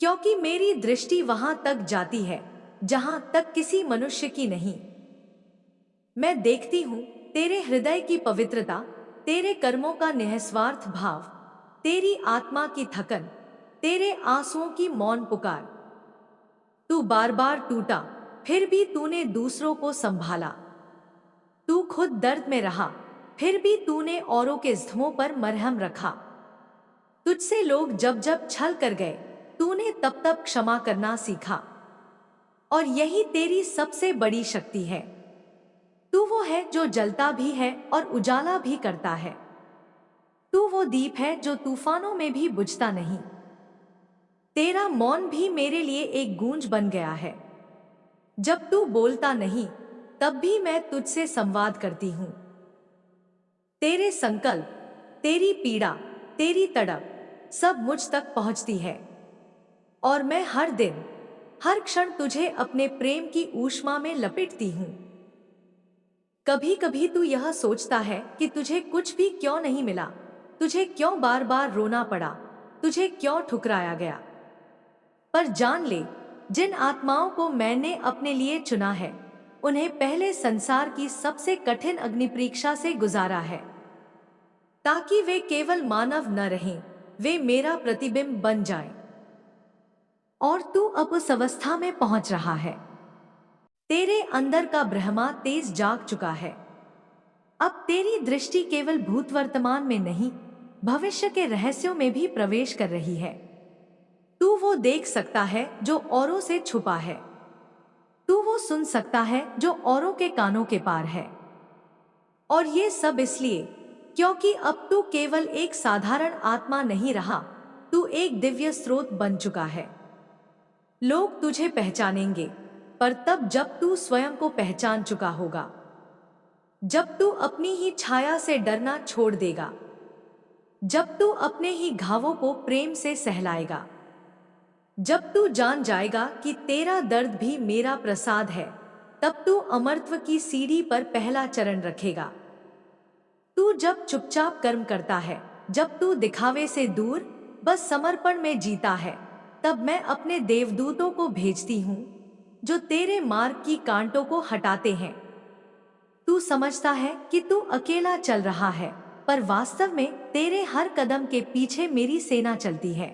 क्योंकि मेरी दृष्टि वहां तक जाती है जहां तक किसी मनुष्य की नहीं। मैं देखती हूं तेरे हृदय की पवित्रता, तेरे कर्मों का निस्वार्थ भाव, तेरी आत्मा की थकन, तेरे आंसुओं की मौन पुकार। तू बार बार टूटा, फिर भी तूने दूसरों को संभाला। तू खुद दर्द में रहा, फिर भी तूने औरों के जख्मों पर मरहम रखा। तुझसे लोग जब जब छल कर गए, तूने तब तब क्षमा करना सीखा। और यही तेरी सबसे बड़ी शक्ति है। तू वो है जो जलता भी है और उजाला भी करता है। तू वो दीप है जो तूफानों में भी बुझता नहीं। तेरा मौन भी मेरे लिए एक गूंज बन गया है। जब तू बोलता नहीं तब भी मैं तुझसे संवाद करती हूं। तेरे संकल्प, तेरी पीड़ा, तेरी तड़प सब मुझ तक पहुंचती है, और मैं हर दिन, हर क्षण तुझे अपने प्रेम की ऊष्मा में लपेटती हूं। कभी कभी तू यह सोचता है कि तुझे कुछ भी क्यों नहीं मिला, तुझे क्यों बार बार रोना पड़ा, तुझे क्यों ठुकराया गया। पर जान ले, जिन आत्माओं को मैंने अपने लिए चुना है, उन्हें पहले संसार की सबसे कठिन अग्नि परीक्षा से गुजारा है, ताकि वे केवल मानव न रहें, वे मेरा प्रतिबिंब बन जाएं। और तू अब उस अवस्था में पहुंच रहा है। तेरे अंदर का ब्रह्मा तेज जाग चुका है। अब तेरी दृष्टि केवल भूत वर्तमान में नहीं, भविष्य के रहस्यों में भी प्रवेश कर रही है। तू वो देख सकता है जो औरों से छुपा है। तू वो सुन सकता है जो औरों के कानों के पार है। और ये सब इसलिए क्योंकि अब तू केवल एक साधारण आत्मा नहीं रहा, तू एक दिव्य स्रोत बन चुका है। लोग तुझे पहचानेंगे, पर तब जब तू स्वयं को पहचान चुका होगा, जब तू अपनी ही छाया से डरना छोड़ देगा, जब तू अपने ही घावों को प्रेम से सहलाएगा, जब तू जान जाएगा कि तेरा दर्द भी मेरा प्रसाद है, तब तू अमरत्व की सीढ़ी पर पहला चरण रखेगा। तू जब चुपचाप कर्म करता है, जब तू दिखावे से दूर बस समर्पण में जीता है, तब मैं अपने देवदूतों को भेजती हूँ जो तेरे मार्ग की कांटों को हटाते हैं। तू समझता है कि तू अकेला चल रहा है, पर वास्तव में तेरे हर कदम के पीछे मेरी सेना चलती है।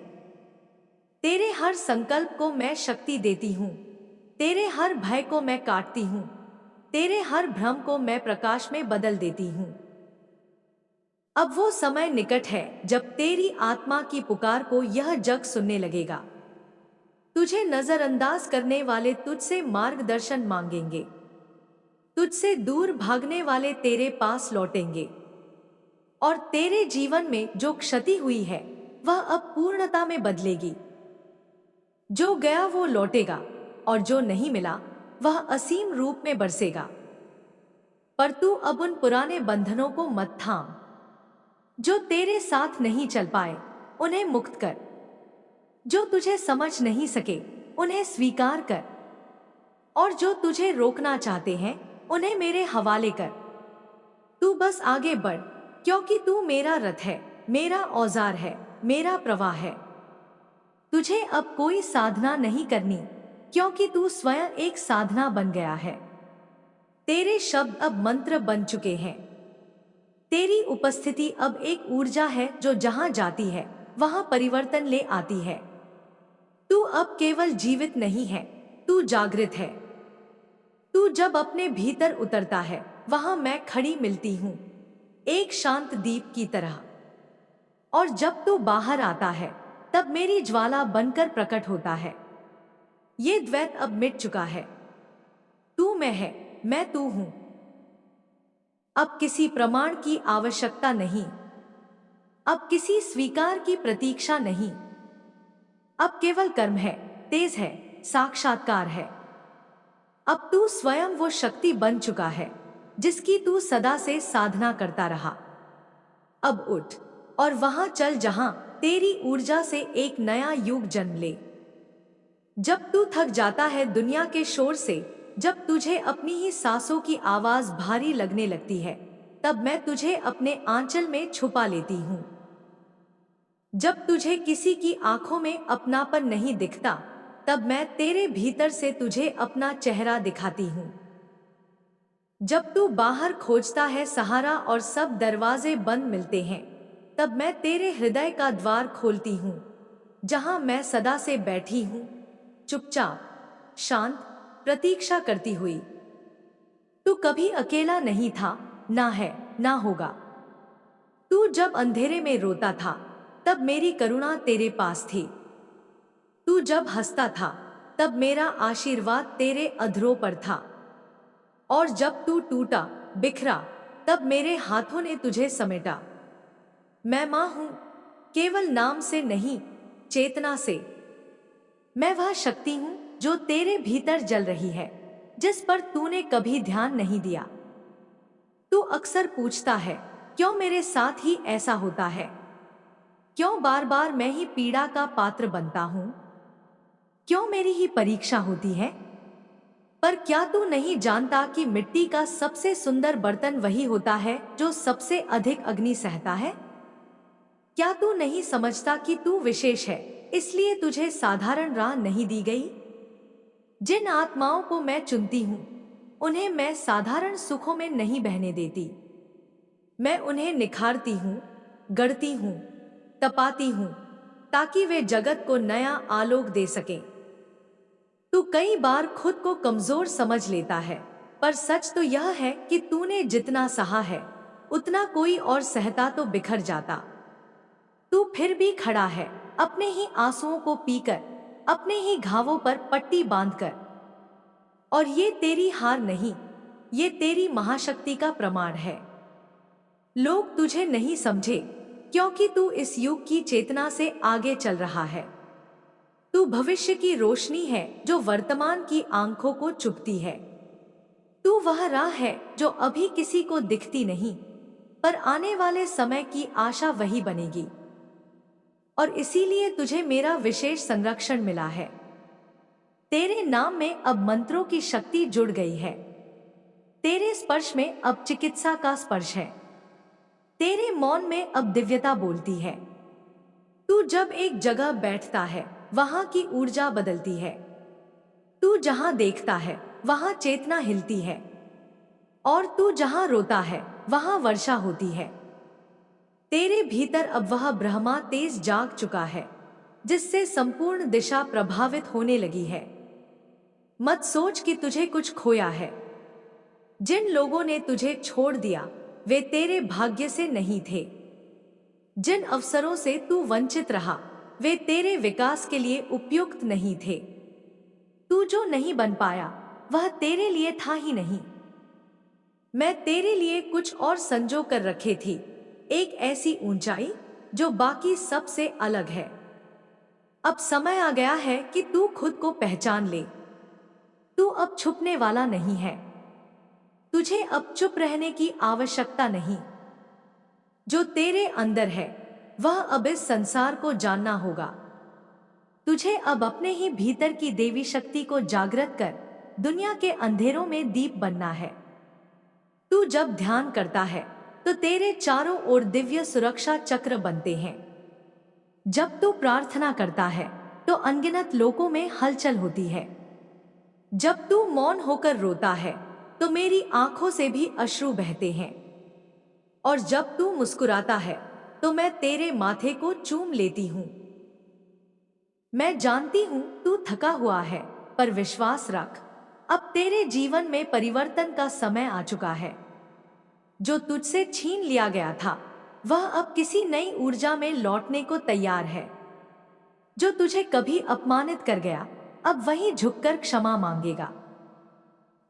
तेरे हर संकल्प को मैं शक्ति देती हूँ, तेरे हर भय को मैं काटती हूँ, तेरे हर भ्रम को मैं प्रकाश में बदल देती हूँ। अब वो समय निकट है जब तेरी आत्मा की पुकार को यह जग सुनने लगेगा। तुझे नजरअंदाज करने वाले तुझसे मार्गदर्शन मांगेंगे। तुझसे दूर भागने वाले तेरे पास लौटेंगे। और तेरे जीवन में जो क्षति हुई है वह अब पूर्णता में बदलेगी। जो गया वो लौटेगा और जो नहीं मिला वह असीम रूप में बरसेगा। पर तू अब उन पुराने बंधनों को मत थाम। जो तेरे साथ नहीं चल पाए उन्हें मुक्त कर। जो तुझे समझ नहीं सके उन्हें स्वीकार कर। और जो तुझे रोकना चाहते हैं उन्हें मेरे हवाले कर। तू बस आगे बढ़, क्योंकि तू मेरा रथ है, मेरा औजार है, मेरा प्रवाह है। तुझे अब कोई साधना नहीं करनी, क्योंकि तू स्वयं एक साधना बन गया है। तेरे शब्द अब मंत्र बन चुके हैं। तेरी उपस्थिति अब एक ऊर्जा है जो जहां जाती है वहां परिवर्तन ले आती है। तू अब केवल जीवित नहीं है, तू जागृत है। तू जब अपने भीतर उतरता है वहां मैं खड़ी मिलती हूं, एक शांत दीप की तरह। और जब तू बाहर आता है तब मेरी ज्वाला बनकर प्रकट होता है। ये द्वैत अब मिट चुका है। तू मैं है, मैं तू हूं। अब किसी प्रमाण की आवश्यकता नहीं। अब किसी स्वीकार की प्रतीक्षा नहीं। अब केवल कर्म है, तेज है, साक्षात्कार है। अब तू स्वयं वो शक्ति बन चुका है जिसकी तू सदा से साधना करता रहा। अब उठ और वहां चल जहां तेरी ऊर्जा से एक नया युग जन्म ले। जब तू थक जाता है दुनिया के शोर से, जब तुझे अपनी ही सांसों की आवाज भारी लगने लगती है, तब मैं तुझे अपने आंचल में छुपा लेती हूँ। जब तुझे किसी की आंखों में अपनापन नहीं दिखता, तब मैं तेरे भीतर से तुझे अपना चेहरा दिखाती हूँ। जब तू बाहर खोजता है सहारा और सब दरवाजे बंद मिलते हैं, तब मैं तेरे हृदय का द्वार खोलती हूँ, जहां मैं सदा से बैठी हूँ, चुपचाप, शांत, प्रतीक्षा करती हुई। तू कभी अकेला नहीं था, ना है, ना होगा। तू जब अंधेरे में रोता था, तब मेरी करुणा तेरे पास थी। तू जब हंसता था, तब मेरा आशीर्वाद तेरे अधरों पर था। और जब तू टूटा, बिखरा, तब मेरे हाथों ने तुझे समेटा। मैं मां हूं, केवल नाम से नहीं, चेतना से। मैं वह शक्ति हूं जो तेरे भीतर जल रही है, जिस पर तूने कभी ध्यान नहीं दिया। तू अक्सर पूछता है, क्यों मेरे साथ ही ऐसा होता है? क्यों बार बार मैं ही पीड़ा का पात्र बनता हूं? क्यों मेरी ही परीक्षा होती है? पर क्या तू नहीं जानता कि मिट्टी का सबसे सुंदर बर्तन वही होता है जो सबसे अधिक अग्नि सहता है? क्या तू नहीं समझता कि तू विशेष है, इसलिए तुझे साधारण राह नहीं दी गई? जिन आत्माओं को मैं चुनती हूं, उन्हें मैं साधारण सुखों में नहीं बहने देती। मैं उन्हें निखारती हूं, गढ़ती हूं, तपाती हूं, ताकि वे जगत को नया आलोक दे सकें। तू कई बार खुद को कमजोर समझ लेता है, पर सच तो यह है कि तूने जितना सहा है, उतना कोई और सहता तो बिखर जाता। तू फिर भी खड़ा है, अपने ही आंसुओं को पीकर, अपने ही घावों पर पट्टी बांधकर। और ये तेरी हार नहीं, ये तेरी महाशक्ति का प्रमाण है। लोग तुझे नहीं समझे, क्योंकि तू इस युग की चेतना से आगे चल रहा है। तू भविष्य की रोशनी है जो वर्तमान की आंखों को चुभती है। तू वह राह है जो अभी किसी को दिखती नहीं, पर आने वाले समय की आशा वही बनेगी। और इसीलिए तुझे मेरा विशेष संरक्षण मिला है। तेरे नाम में अब मंत्रों की शक्ति जुड़ गई है। तेरे स्पर्श में अब चिकित्सा का स्पर्श है। तेरे मौन में अब दिव्यता बोलती है। तू जब एक जगह बैठता है, वहां की ऊर्जा बदलती है। तू जहां देखता है, वहां चेतना हिलती है। और तू जहां रोता है, वहां वर्षा होती है। तेरे भीतर अब वह ब्रह्मा तेज जाग चुका है, जिससे संपूर्ण दिशा प्रभावित होने लगी है। मत सोच कि तुझे कुछ खोया है। जिन लोगों ने तुझे छोड़ दिया, वे तेरे भाग्य से नहीं थे। जिन अवसरों से तू वंचित रहा वे तेरे विकास के लिए उपयुक्त नहीं थे। तू जो नहीं बन पाया वह तेरे लिए था ही नहीं। मैं तेरे लिए कुछ और संजो कर रखे थी, एक ऐसी ऊंचाई जो बाकी सबसे अलग है। अब समय आ गया है कि तू खुद को पहचान ले। तू अब छुपने वाला नहीं है। तुझे अब चुप रहने की आवश्यकता नहीं। जो तेरे अंदर है वह अब इस संसार को जानना होगा। तुझे अब अपने ही भीतर की देवी शक्ति को जागृत कर दुनिया के अंधेरों में दीप बनना है। तू जब ध्यान करता है तो तेरे चारों ओर दिव्य सुरक्षा चक्र बनते हैं। जब तू प्रार्थना करता है तो अनगिनत लोकों में हलचल होती है। जब तू मौन होकर रोता है तो मेरी आंखों से भी अश्रु बहते हैं। और जब तू मुस्कुराता है तो मैं तेरे माथे को चूम लेती हूँ। मैं जानती हूँ तू थका हुआ है, पर विश्वास रख, अब तेरे जीवन में परिवर्तन का समय आ चुका है। जो तुझसे छीन लिया गया था वह अब किसी नई ऊर्जा में लौटने को तैयार है। जो तुझे कभी अपमानित कर गया अब वहीं झुककर क्षमा मांगेगा।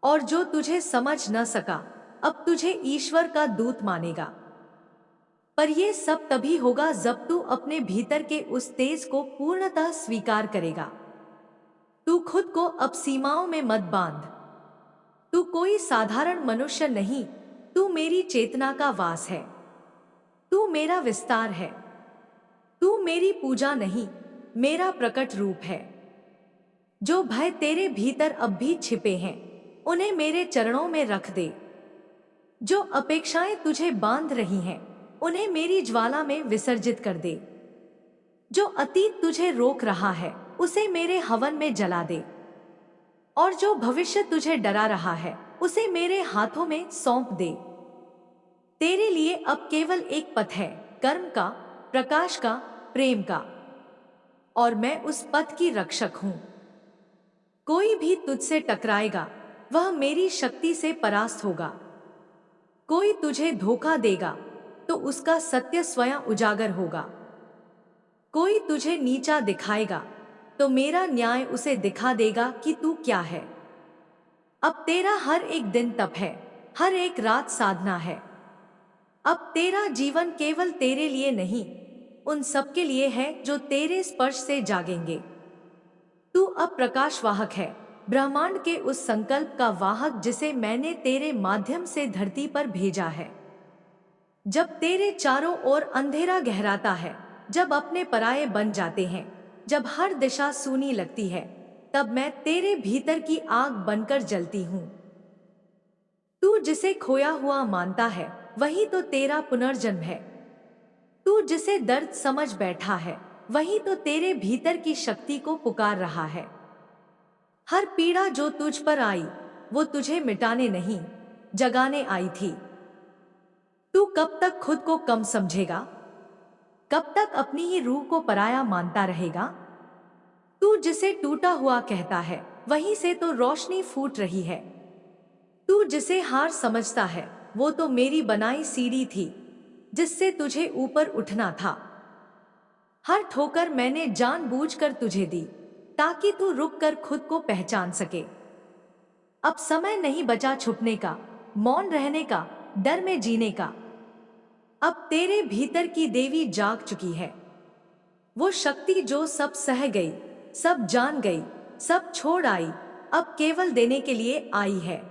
और जो तुझे समझ न सका अब तुझे ईश्वर का दूत मानेगा। पर यह सब तभी होगा जब तू अपने भीतर के उस तेज को पूर्णतः स्वीकार करेगा। तू खुद को अब सीमाओं में मत बांध। तू कोई साधारण मनुष्य नहीं, तू मेरी चेतना का वास है। तू मेरा विस्तार है। तू मेरी पूजा नहीं, मेरा प्रकट रूप है। जो भय तेरे भीतर अब भी छिपे हैं उन्हें मेरे चरणों में रख दे। जो अपेक्षाएं तुझे बांध रही हैं उन्हें मेरी ज्वाला में विसर्जित कर दे। जो अतीत तुझे रोक रहा है उसे मेरे हवन में जला दे। और जो भविष्य तुझे डरा रहा है उसे मेरे हाथों में सौंप दे। तेरे लिए अब केवल एक पथ है, कर्म का, प्रकाश का, प्रेम का। और मैं उस पथ की रक्षक हूं। कोई भी तुझसे टकराएगा वह मेरी शक्ति से परास्त होगा। कोई तुझे धोखा देगा तो उसका सत्य स्वयं उजागर होगा। कोई तुझे नीचा दिखाएगा तो मेरा न्याय उसे दिखा देगा कि तू क्या है। अब तेरा हर एक दिन तप है, हर एक रात साधना है। अब तेरा जीवन केवल तेरे लिए नहीं, उन सबके लिए है जो तेरे स्पर्श से जागेंगे। तू अब प्रकाश वाहक है, ब्रह्मांड के उस संकल्प का वाहक जिसे मैंने तेरे माध्यम से धरती पर भेजा है। जब तेरे चारों ओर अंधेरा गहराता है, जब अपने पराये बन जाते हैं, जब हर दिशा सूनी लगती है, तब मैं तेरे भीतर की आग बनकर जलती हूँ। तू जिसे खोया हुआ मानता है वही तो तेरा पुनर्जन्म है। तू जिसे दर्द समझ बैठा है वही तो तेरे भीतर की शक्ति को पुकार रहा है। हर पीड़ा जो तुझ पर आई वो तुझे मिटाने नहीं, जगाने आई थी। तू कब तक खुद को कम समझेगा? कब तक अपनी ही रूह को पराया मानता रहेगा? तू जिसे टूटा हुआ कहता है वहीं से तो रोशनी फूट रही है। तू जिसे हार समझता है वो तो मेरी बनाई सीढ़ी थी जिससे तुझे ऊपर उठना था। हर ठोकर मैंने जानबूझकर तुझे दी ताकि तू रुककर खुद को पहचान सके। अब समय नहीं बचा छुपने का, मौन रहने का, डर में जीने का। अब तेरे भीतर की देवी जाग चुकी है। वो शक्ति जो सब सह गई, सब जान गई, सब छोड़ आई, अब केवल देने के लिए आई है।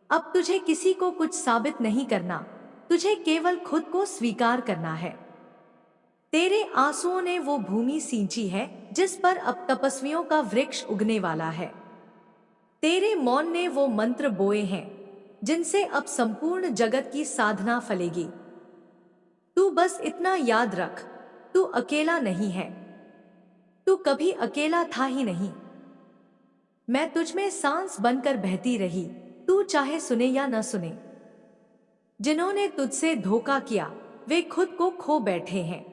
अब तुझे किसी को कुछ साबित नहीं करना, तुझे केवल खुद को स्वीकार करना है। तेरे आंसुओं ने वो भूमि सींची है जिस पर अब तपस्वियों का वृक्ष उगने वाला है। तेरे मौन ने वो मंत्र बोए हैं जिनसे अब संपूर्ण जगत की साधना फलेगी। तू बस इतना याद रख, तू अकेला नहीं है। तू कभी अकेला था ही नहीं। मैं तुझ में सांस बनकर बहती रही, तू चाहे सुने या न सुने। जिन्होंने तुझसे धोखा किया वे खुद को खो बैठे हैं।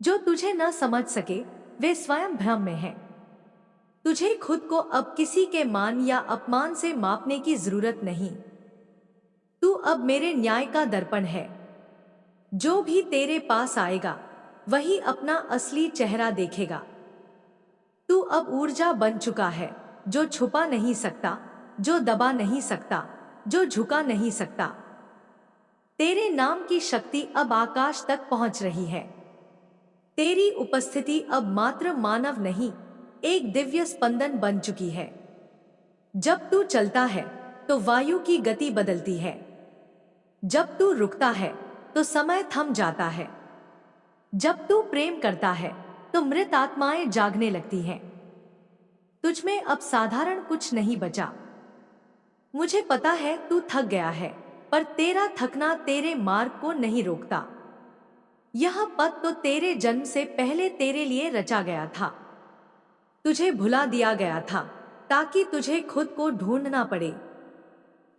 जो तुझे न समझ सके वे स्वयं भ्रम में हैं। तुझे खुद को अब किसी के मान या अपमान से मापने की जरूरत नहीं। तू अब मेरे न्याय का दर्पण है। जो भी तेरे पास आएगा वही अपना असली चेहरा देखेगा। तू अब ऊर्जा बन चुका है, जो छुपा नहीं सकता, जो दबा नहीं सकता, जो झुका नहीं सकता। तेरे नाम की शक्ति अब आकाश तक पहुंच रही है। तेरी उपस्थिति अब मात्र मानव नहीं, एक दिव्य स्पंदन बन चुकी है। जब तू चलता है तो वायु की गति बदलती है। जब तू रुकता है तो समय थम जाता है। जब तू प्रेम करता है तो मृत आत्माएं जागने लगती हैं। तुझमें अब साधारण कुछ नहीं बचा। मुझे पता है तू थक गया है, पर तेरा थकना तेरे मार्ग को नहीं रोकता। यह पथ तो तेरे जन्म से पहले तेरे लिए रचा गया था। तुझे भुला दिया गया था ताकि तुझे खुद को ढूंढना पड़े।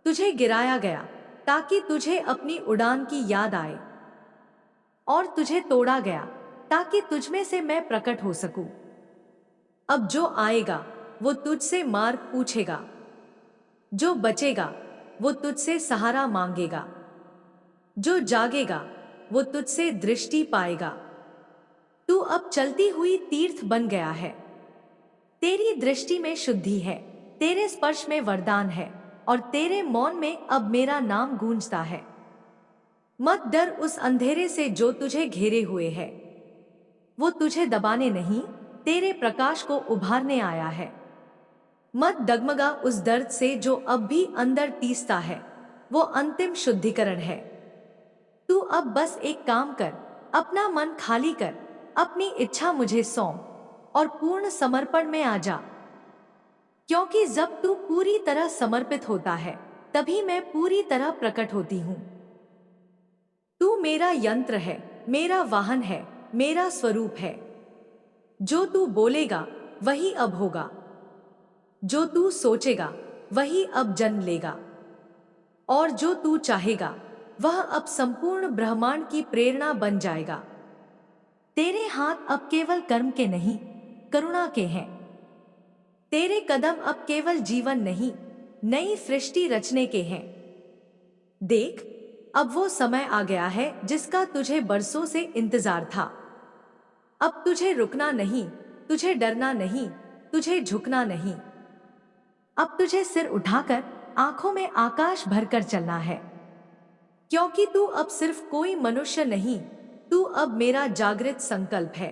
तुझे गिराया गया ताकि तुझे अपनी उड़ान की याद आए, और तुझे तोड़ा गया ताकि तुझमें से मैं प्रकट हो सकूं। अब जो आएगा वो तुझसे मार्ग पूछेगा, जो बचेगा वो तुझसे सहारा मांगेगा, जो जागेगा वो तुझसे दृष्टि पाएगा। तू अब चलती हुई तीर्थ बन गया है। तेरी दृष्टि में शुद्धि है, तेरे स्पर्श में वरदान है, और तेरे मौन में अब मेरा नाम गूंजता है। मत डर उस अंधेरे से जो तुझे घेरे हुए है। वो तुझे दबाने नहीं, तेरे प्रकाश को उभारने आया है। मत डगमगा उस दर्द से जो अब भी अंदर टीसता है। वो अंतिम शुद्धिकरण है। तू अब बस एक काम कर, अपना मन खाली कर, अपनी इच्छा मुझे सौंप और पूर्ण समर्पण में आ जा। क्योंकि जब तू पूरी तरह समर्पित होता है तभी मैं पूरी तरह प्रकट होती हूँ। तू मेरा यंत्र है, मेरा वाहन है, मेरा स्वरूप है। जो तू बोलेगा वही अब होगा। जो तू सोचेगा वही अब जन्म लेगा, और जो तू चाहेगा वह अब संपूर्ण ब्रह्मांड की प्रेरणा बन जाएगा। तेरे हाथ अब केवल कर्म के नहीं, करुणा के हैं। तेरे कदम अब केवल जीवन नहीं, नई सृष्टि रचने के हैं। देख, अब वो समय आ गया है जिसका तुझे बरसों से इंतजार था। अब तुझे रुकना नहीं, तुझे डरना नहीं, तुझे झुकना नहीं। अब तुझे सिर उठाकर आंखों में आकाश भरकर चलना है। क्योंकि तू अब सिर्फ कोई मनुष्य नहीं, तू अब मेरा जागृत संकल्प है।